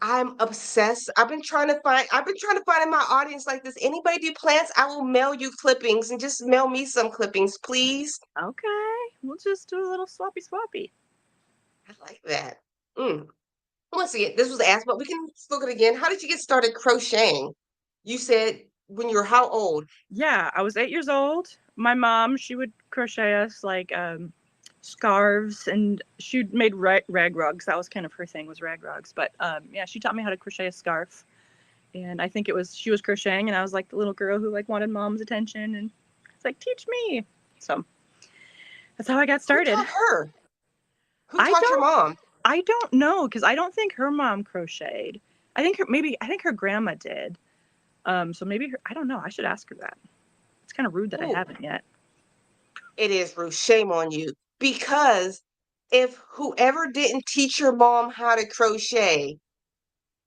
I'm obsessed. I've been trying to find in my audience like this. Anybody do plants? I will mail you clippings and just mail me some clippings, please. Okay, we'll just do a little swappy swappy. I like that. Mm. Once again, this was asked, but we can look at it again. How did you get started crocheting? You said when you were how old? Yeah, I was 8 years old. My mom, she would crochet us like scarves, and she made rag rugs. That was kind of her thing, was rag rugs. But yeah, she taught me how to crochet a scarf, and I think it was she was crocheting, and I was like the little girl who like wanted mom's attention, and it's like teach me. So that's how I got Who started. taught her? Who I taught your don't mom? I don't know because I don't think her mom crocheted. I think her grandma did. So maybe her, I don't know. I should ask her that. It's kind of rude that I Ooh, haven't yet. it is Ruth. Shame on you. Because if whoever didn't teach your mom how to crochet,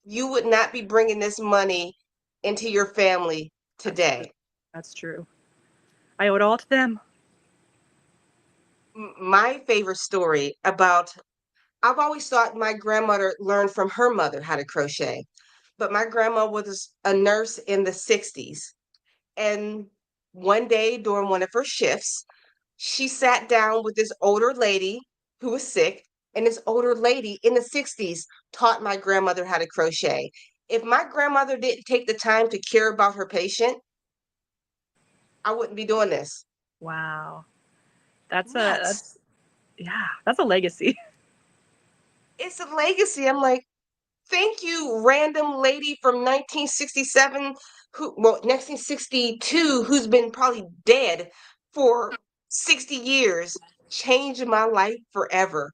you would not be bringing this money into your family That's true. today. That's true. I owe it all to them. My favorite story about I've always thought my grandmother learned from her mother how to crochet, but my grandma was a nurse in the 60s. And one day during one of her shifts, she sat down with this older lady who was sick, and this older lady in the 60s taught my grandmother how to crochet. If my grandmother didn't take the time to care about her patient, I wouldn't be doing this. Wow. Nuts. That's yeah, that's a legacy. It's a legacy. I'm like, thank you, random lady from 1967, 1962, who's been probably dead for 60 years, changed my life forever.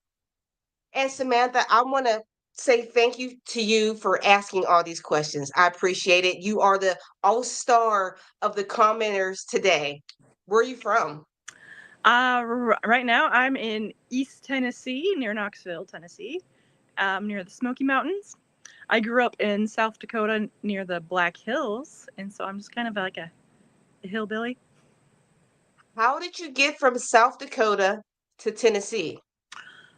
And Samantha, I want to say thank you to you for asking all these questions. I appreciate it. You are the all-star of the commenters today. Where are you from? Right now I'm in East Tennessee, near Knoxville, Tennessee, near the Smoky Mountains. I grew up in South Dakota near the Black Hills, and so I'm just kind of like a hillbilly. How did you get from South Dakota to Tennessee?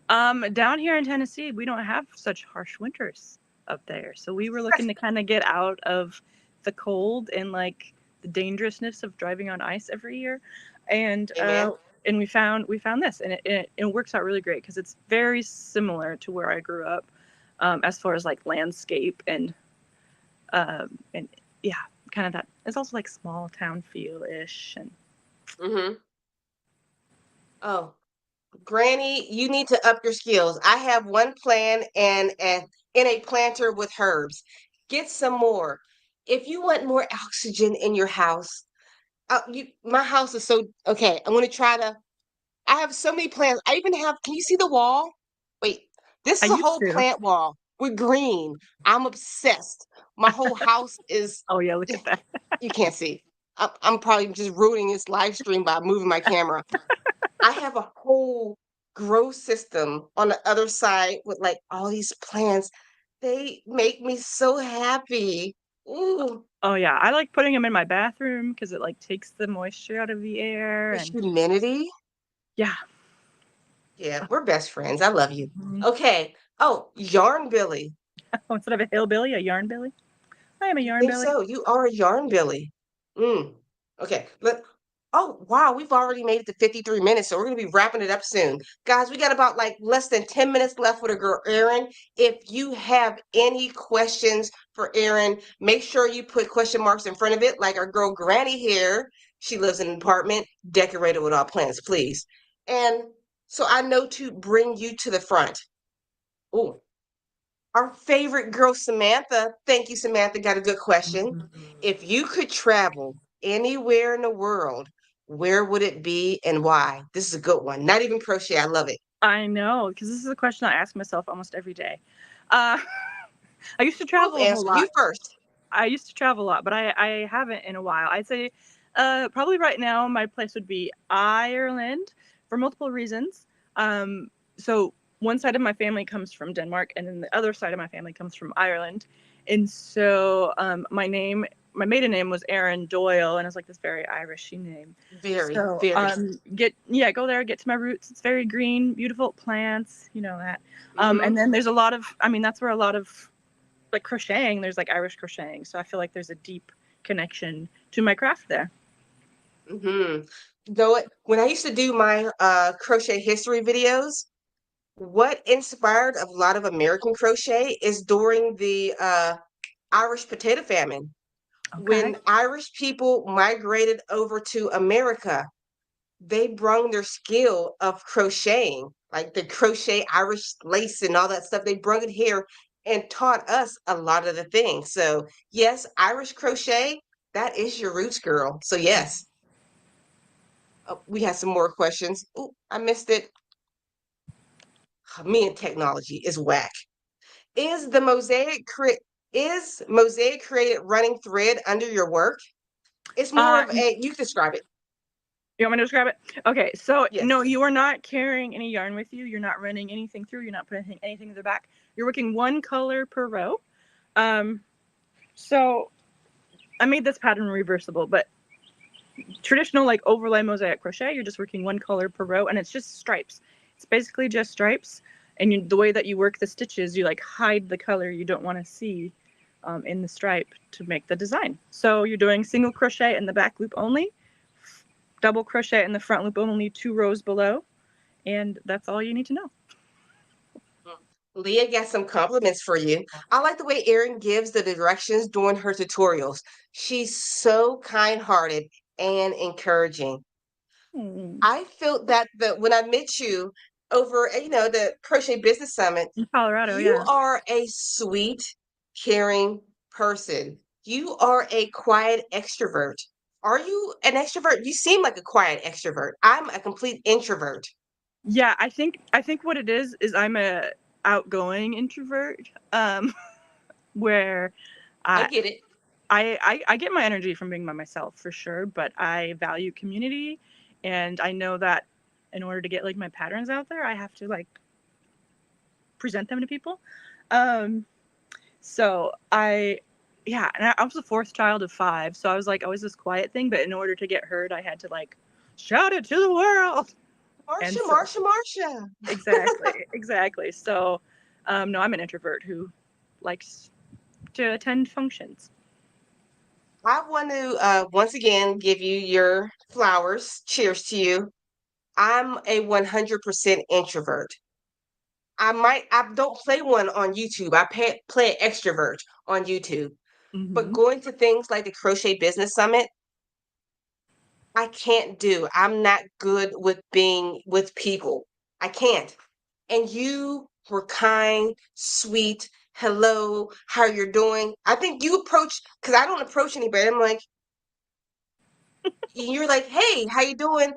Down here in Tennessee, we don't have such harsh winters up there, so we were looking to kind of get out of the cold and like the dangerousness of driving on ice every year, and Amen. we found this, and it works out really great because it's very similar to where I grew up, as far as like landscape and yeah, kind of that. It's also like small town feel ish, and Mm-hmm. Oh, Granny, you need to up your skills. I have one plan and in a planter with herbs. Get some more. If you want more oxygen in your house, my house is so okay. I'm gonna try to. I have so many plants. I even have. Can you see the wall? Wait, this I is a used whole to. plant wall with green. I'm obsessed. My whole house is. Oh yeah, look at that. You can't see. I'm probably just ruining this live stream by moving my camera. I have a whole grow system on the other side with like all these plants. They make me so happy. Ooh, Oh yeah, I like putting them in my bathroom because it like takes the moisture out of the air, the and humidity. yeah. Yeah, we're best friends. I love you. Mhm. Okay. Oh, Yarn Billy. Instead of a hillbilly, a yarn billy. I am a I yarn think billy. so. You are a Yarn Billy. Mm. Okay. Oh, wow. We've already made it to 53 minutes, so we're going to be wrapping it up soon. Guys, we got about like less than 10 minutes left with a girl, Erin. If you have any questions for Erin, make sure you put question marks in front of it, like our girl Granny here. She lives in an apartment decorated with all plants, please. And so I know to bring you to the front. Oh, our favorite girl, Samantha. Thank you, Samantha. Got a good question. Mhm. If you could travel anywhere in the world, where would it be and why? This is a good one. Not even crochet. I love it. I know, because this is a question I ask myself almost every day. Uh, I used to Both travel a whole answer. You lot. first. I used to travel a lot, but I haven't in a while. I'd say probably right now my place would be Ireland for multiple reasons. So one side of my family comes from Denmark, and then the other side of my family comes from Ireland. And so my maiden name was Erin Doyle, and it's like this very Irishy name. Very, So very. go there, get to my roots. It's very green, beautiful plants, you know that. Mm-hmm. And then there's a lot of, I mean, that's where a lot of like crocheting, there's like Irish crocheting, so I feel like there's a deep connection to my craft there. Mm-hmm. Though when I used to do my crochet history videos, what inspired a lot of American crochet is during the Irish potato famine. Okay. When Irish people migrated over to America, they brung their skill of crocheting, like the crochet Irish lace and all that stuff. They brung it here and taught us a lot of the things. So, yes, Irish crochet, that is your roots, girl. So, yes, we have some more questions. Ooh, I missed it. Me and technology is whack. Is the mosaic created running thread under your work? It's more Uh, of a you describe it. you want me to describe it? Okay, so no, Yes. you are not carrying any yarn with you. You're not running anything through. You're not putting anything in the back. You're working one color per row. Um, so I made this pattern reversible, but traditional like overlay mosaic crochet, you're just working one color per row, and it's just stripes. It's basically just stripes, and the way that you work the stitches, you like hide the color you don't want to see in the stripe to make the design. So you're doing single crochet in the back loop only, double crochet in the front loop only 2 rows below, and that's all you need to know. Leah got some compliments for you. I like the way Erin gives the directions during her tutorials. She's so kind-hearted and encouraging. Hmm. I felt that when I met you over, the Crochet Business Summit, In Colorado, you yeah. are a sweet, caring person. You are a quiet extrovert. Are you an extrovert? You seem like a quiet extrovert. I'm a complete introvert. Yeah, I think what it is I'm a outgoing introvert, where I I get it. I get my energy from being by myself for sure, but I value community, and I know that in order to get like my patterns out there, I have to like present them to people. Um, so yeah, and I was the fourth child of five, so I was like always this quiet thing, but in order to get heard, I had to like shout it to the world. And Marsha, so Marsha, Marsha. exactly. So, no, I'm an introvert who likes to attend functions. I want to once again give you your flowers. Cheers to you. I'm a 100% introvert. I don't play one on YouTube. Play extrovert on YouTube. But Mm-hmm. going to things like the Crochet Business Summit, I can't do. I'm not good with being with people. I can't. And you were kind, sweet. Hello, how you're doing? I think you approach because I don't approach anybody. I'm like, you're like, hey, how you doing?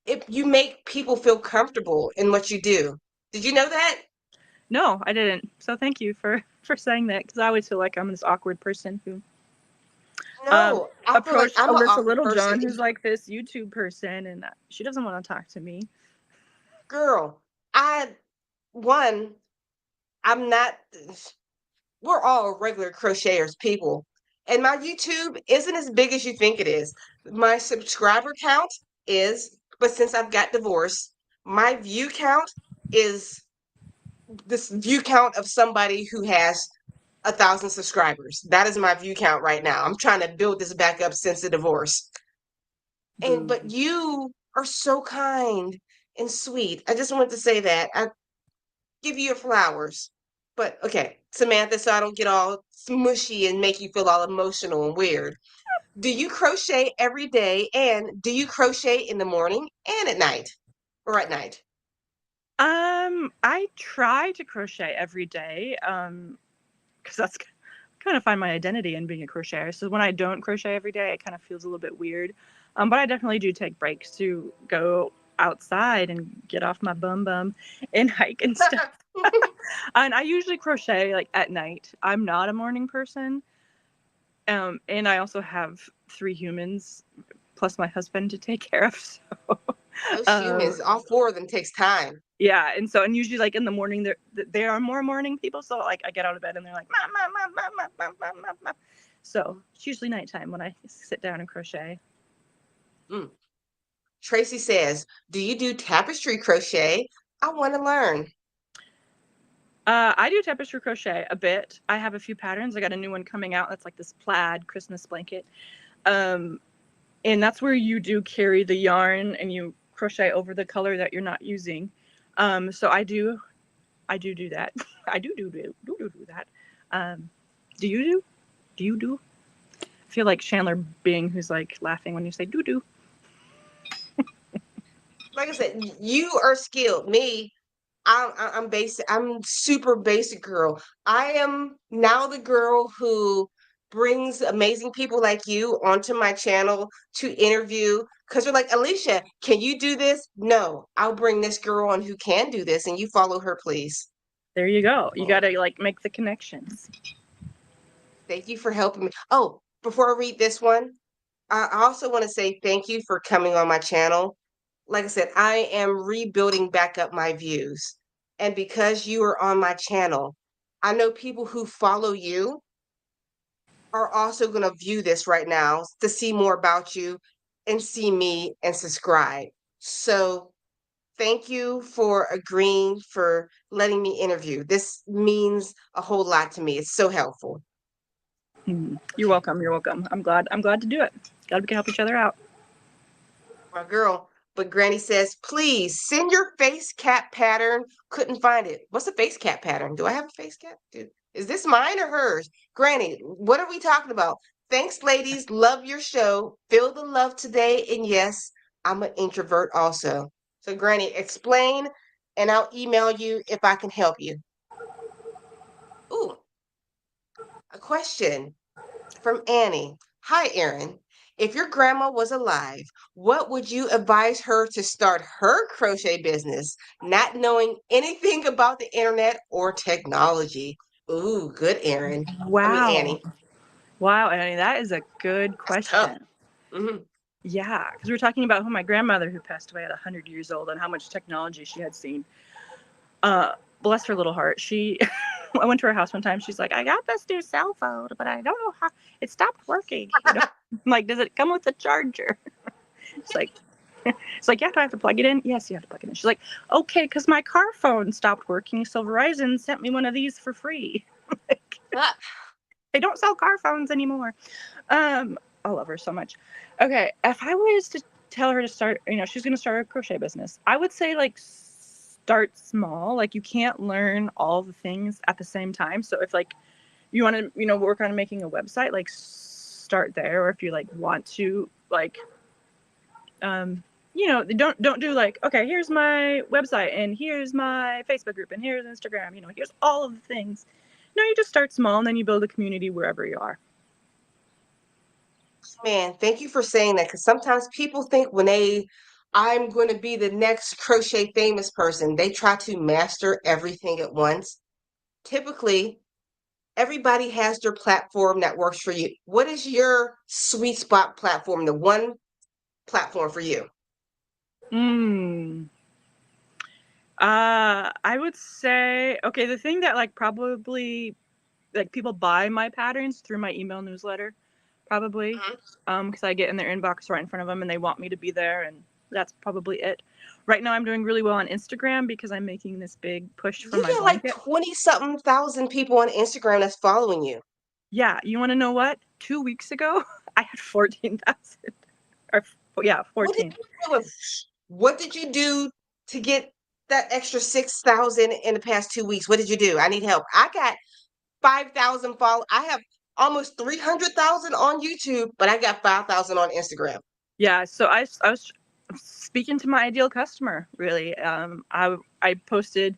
If you make people feel comfortable in what you do. Did you know that? No, I didn't. So thank you for saying that, because I always feel like I'm this awkward person who um No, I feel like approached I'm an Alyssa awkward person. Littlejohn, who's like this YouTube person, and she doesn't want to talk to me. Girl, I one, I'm not we're all regular crocheters people. And my YouTube isn't as big as you think it is. My subscriber count is, but since I've got divorced, my view count is this view count of somebody who has 1,000 subscribers. That is my view count right now. I'm trying to build this back up since the divorce. And Boo. but you are so kind and sweet. I just wanted to say that. I give you your flowers. But okay, Samantha, so I don't get all smushy and make you feel all emotional and weird. Do you crochet every day? And do you crochet in the morning and at night? Or at night? I try to crochet every day, because that's kind of find my identity in being a crocheter. So when I don't crochet every day, it kind of feels a little bit weird. But I definitely do take breaks to go outside and get off my bum and hike and stuff. And I usually crochet like at night. I'm not a morning person. And I also have 3 humans plus my husband to take care of. So, Those um, humans, all four of them takes time. yeah. And usually like in the morning, they are more morning people. So like I get out of bed and they're like, mom, mom, mom, mom, mom, mom, mom, mom, mom. So it's usually nighttime when I sit down and crochet. Mm. Tracy says, do you do tapestry crochet? I want to learn. I do tapestry crochet a bit. I have a few patterns. I got a new one coming out that's like this plaid Christmas blanket. Um, and that's where you do carry the yarn and you crochet over the color that you're not using. So I do that. I do that. Do you do? Do you do? I feel like Chandler Bing, who's like laughing when you say do. Like I said, you are skilled. Me, I'm basic. I'm super basic girl. I am now the girl who brings amazing people like you onto my channel to interview because you're like, Alicia, can you do this? No, I'll bring this girl on who can do this, and you follow her, please. There you go. You Oh, gotta like make the connections. thank you for helping me. Oh, before I read this one, I also want to say thank you for coming on my channel. Like I said, I am rebuilding back up my views. And because you are on my channel, I know people who follow you are also going to view this right now to see more about you and see me and subscribe. So thank you for agreeing for letting me interview. This means a whole lot to me. It's so helpful. You're welcome. You're welcome. I'm glad. I'm glad to do it. Glad we can help each other out. My girl. But Granny says, please send your face cap pattern. Couldn't find it. What's a face cap pattern? Do I have a face cap? Is this mine or hers? Granny, what are we talking about? Thanks, ladies. Love your show. Feel the love today. And yes, I'm an introvert also. So, Granny, explain and I'll email you if I can help you. Ooh, a question from Annie. Hi, Erin. If your grandma was alive, what would you advise her to start her crochet business, not knowing anything about the internet or technology? Ooh, good, Erin. Wow. Annie. Wow, Annie, that is a good That's tough. question. Hmm. Yeah, because we were talking about my grandmother who passed away at 100 years old and how much technology she had seen. Bless her little heart. I went to her house one time. She's like, I got this new cell phone, but I don't know how it stopped working. I'm like, does it come with a charger? She's like, it's like, yeah, do I have to plug it in? Yes, you have to plug it in. She's like, okay, because my car phone stopped working, so Verizon sent me one of these for free. Ah, They don't sell car phones anymore. I love her so much. Okay, if I was to tell her to start, she's going to start a crochet business, I would say like start small. Like you can't learn all the things at the same time. So if like you want to, work on making a website, like start there. Or if you like want to like, don't do like, okay, here's my website and here's my Facebook group and here's Instagram, here's all of the things. No, you just start small and then you build a community wherever you are. man, thank you for saying that because sometimes people think I'm going to be the next crochet famous person, they try to master everything at once. Typically, everybody has their platform that works for you. What is your sweet spot platform, the one platform for you? Mm. I would say, okay, the thing that like probably like people buy my patterns through my email newsletter, probably, Mhm. because I get in their inbox right in front of them and they want me to be there, and that's probably it. Right now, I'm doing really well on Instagram because I'm making this big push for You my get like blanket. 20 something thousand people on Instagram that's following you. Yeah, you want to know what? 2 weeks ago, I had 14,000. Or yeah, What did 14. you do? What did you do to get that extra 6,000 in the past 2 weeks? What did you do? I need help. I got 5,000 follow. I have almost 300,000 on YouTube, but I got 5,000 on Instagram. Yeah, so I was speaking to my ideal customer, really. I posted,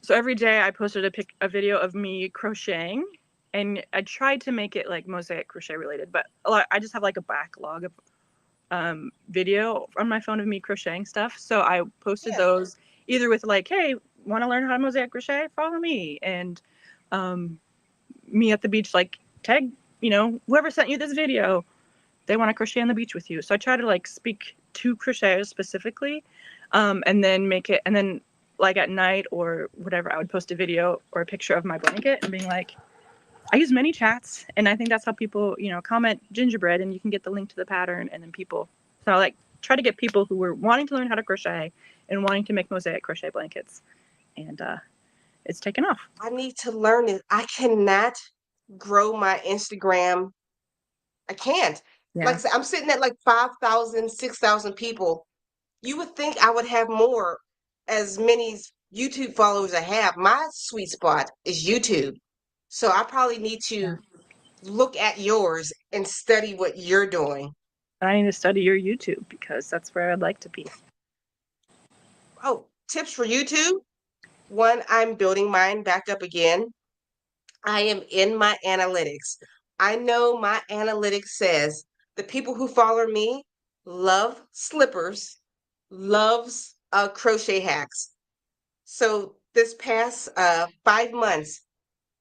so every day I posted a video of me crocheting, and I tried to make it like mosaic crochet related, but I just have like a backlog of video on my phone of me crocheting stuff. So I posted Yeah. those either with like, hey, want to learn how to mosaic crochet? Follow me. And me at the beach, like tag, whoever sent you this video, they want to crochet on the beach with you. So I try to like speak to crocheters specifically, and then make it, and then like at night or whatever, I would post a video or a picture of my blanket and being like, I use many chats, and I think that's how people, comment gingerbread, and you can get the link to the pattern, and then people. So I like try to get people who were wanting to learn how to crochet and wanting to make mosaic crochet blankets, and it's taken off. I need to learn it. I cannot grow my Instagram. I can't. Like Yeah. I said, I'm sitting at like 5,000, 6,000 people. You would think I would have more, as many YouTube followers I have. My sweet spot is YouTube. So I probably need Yeah. to look at yours and study what you're doing. I need to study your YouTube because that's where I'd like to be. Oh, tips for YouTube. One, I'm building mine back up again. I am in my analytics. I know my analytics says the people who follow me love slippers, loves crochet hacks. So this past 5 months,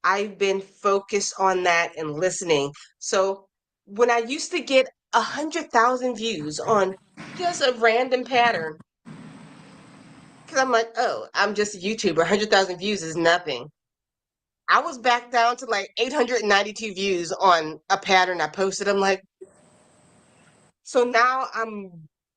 I've been focused on that and listening. So when I used to get 100,000 views on just a random pattern, because I'm like, oh, I'm just a YouTuber. 100,000 views is nothing. I was back down to like 892 views on a pattern I posted. I'm like, so now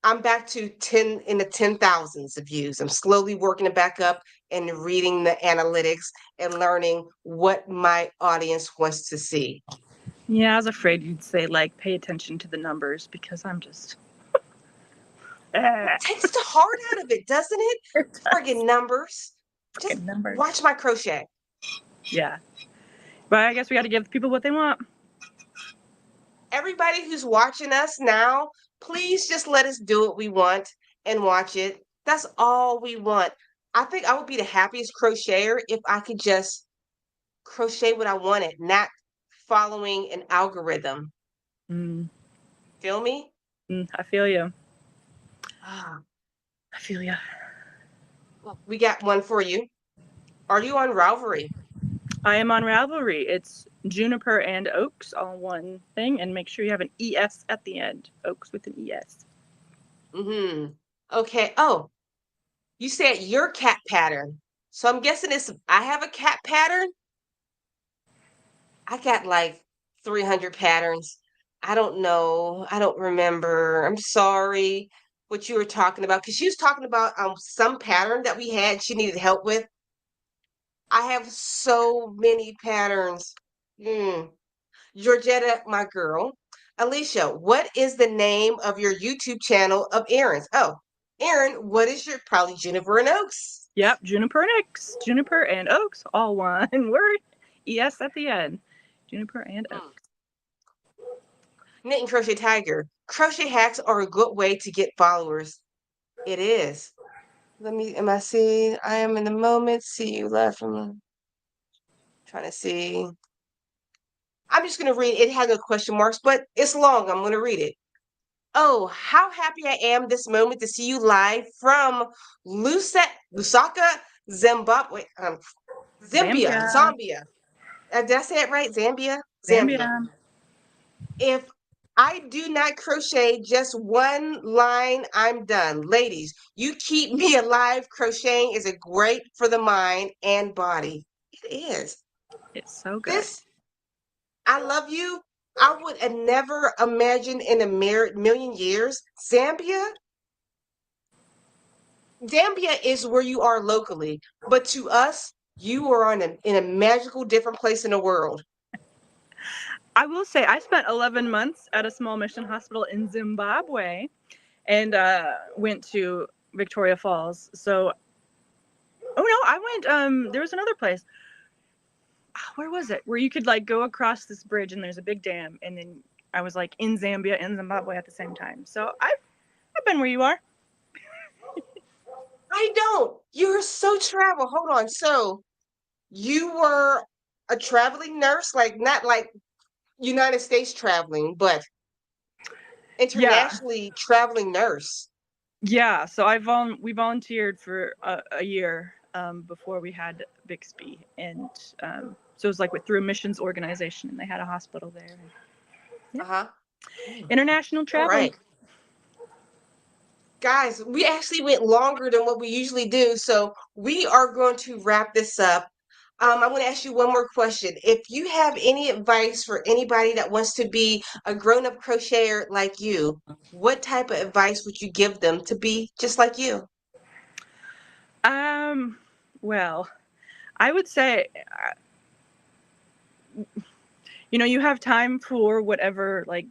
I'm back to 10 in the 10,000s of views. I'm slowly working it back up and reading the analytics and learning what my audience wants to see. Yeah, I was afraid you'd say like pay attention to the numbers because I'm just It takes the heart out of it, doesn't it? Friggin' numbers. Just freaking numbers. watch my crochet. Yeah. But I guess we got to give people what they want. Everybody who's watching us now, please just let us do what we want and watch it. That's all we want. I think I would be the happiest crocheter if I could just crochet what I wanted, not following an algorithm. Mm, Feel me? I feel you. Ah, I feel you. well, we got one for you. Are you on Ravelry? I am on Ravelry. It's Juniper and Oakes, all one thing, and make sure you have an ES at the end. Oakes with an ES. Mm-hmm. Okay. Oh, you said your cat pattern. So I'm guessing it's I have a cat pattern. I got like 300 patterns. I don't know. I don't remember. I'm sorry what you were talking about because she was talking about some pattern that we had she needed help with. I have so many patterns. Hmm. Georgetta, my girl. Alicia, what is the name of your YouTube channel of Erin's? Oh, Erin, what is your probably Juniper and Oaks? Yep, Juniper and Oakes. Juniper and Oakes, all one word. ES at the end. Juniper and Hmm. Oakes. Knit and Crochet Tiger. Crochet hacks are a good way to get followers. It is. Let me, am I seeing? I am in the moment. See you left from trying to see. I'm just going to read it. It has no question marks, but it's long. I'm going to read it. Oh, how happy I am this moment to see you live from Lusaka, Zimbabwe, Zambia. Zambia. Did I say it right? Zambia? Zambia. Zambia. If I do not crochet just one line, I'm done. Ladies, you keep me alive. Crocheting is a great for the mind and body. It is. It's so good. This, I love you. I would have never imagined in a million years. Zambia is where you are locally, but to us, you are in a magical different place in the world. I will say, I spent 11 months at a small mission hospital in Zimbabwe and went to Victoria Falls. So, oh no, I went, there was another place. Where was it? Where you could like go across this bridge and there's a big dam. And then I was like in Zambia and Zimbabwe at the same time. So I've been where you are. I don't. You're so travel. Hold on. So you were a traveling nurse, like not like United States traveling, but Yeah. internationally traveling nurse. Yeah. So we volunteered for a year before we had Bixby. And so it was like through a missions organization and they had a hospital there. Yeah. Uh-huh. International All travel. right. Guys, we actually went longer than what we usually do, so we are going to wrap this up. I want to ask you one more question. If you have any advice for anybody that wants to be a grown-up crocheter like you, what type of advice would you give them to be just like you? Um, well, I would say, you have time for whatever, like,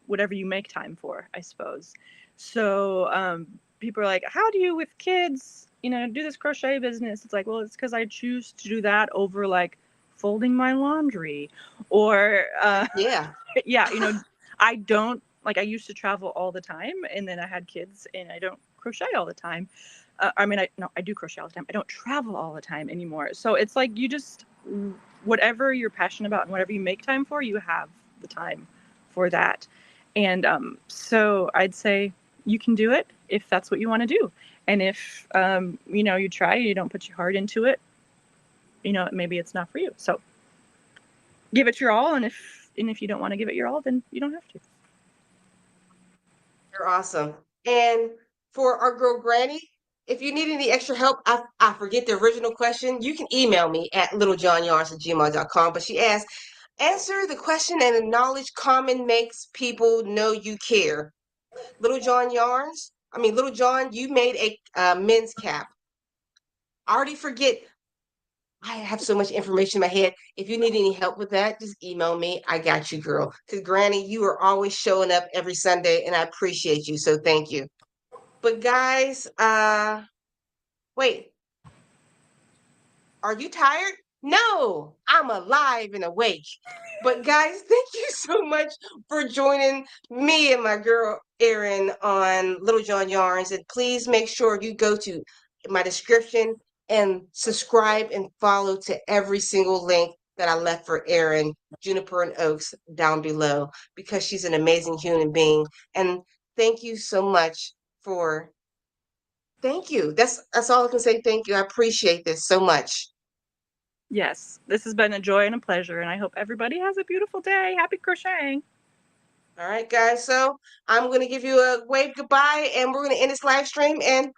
whatever you make time for, I suppose. So people are like, how do you with kids, do this crochet business? It's like, well, it's because I choose to do that over like folding my laundry or Yeah. yeah, I don't like, I used to travel all the time and then I had kids and I don't crochet all the time. I mean, I do crochet all the time. I don't travel all the time anymore. So it's like you just, whatever you're passionate about and whatever you make time for, you have the time for that. And so I'd say you can do it if that's what you want to do. And if, you try, you don't put your heart into it, maybe it's not for you. So give it your all. And if you don't want to give it your all, then you don't have to. You're awesome. And for our girl Granny, if you need any extra help, I forget the original question. You can email me at littlejohnyarns@gmail.com. But she asked, answer the question and the knowledge common makes people know you care. Little John, you made a men's cap. I already forget. I have so much information in my head. If you need any help with that, just email me. I got you, girl. Because Granny, you are always showing up every Sunday, and I appreciate you. So thank you. But guys, wait, are you tired? No, I'm alive and awake. But guys, thank you so much for joining me and my girl Erin on Little John Yarns. And please make sure you go to my description and subscribe and follow to every single link that I left for Erin, Juniper and Oakes down below because she's an amazing human being. And thank you so much for thank you. That's all I can say. Thank you. I appreciate this so much. Yes, this has been a joy and a pleasure, and I hope everybody has a beautiful day. Happy crocheting. All right, guys. So I'm gonna give you a wave goodbye, and we're gonna end this live stream. And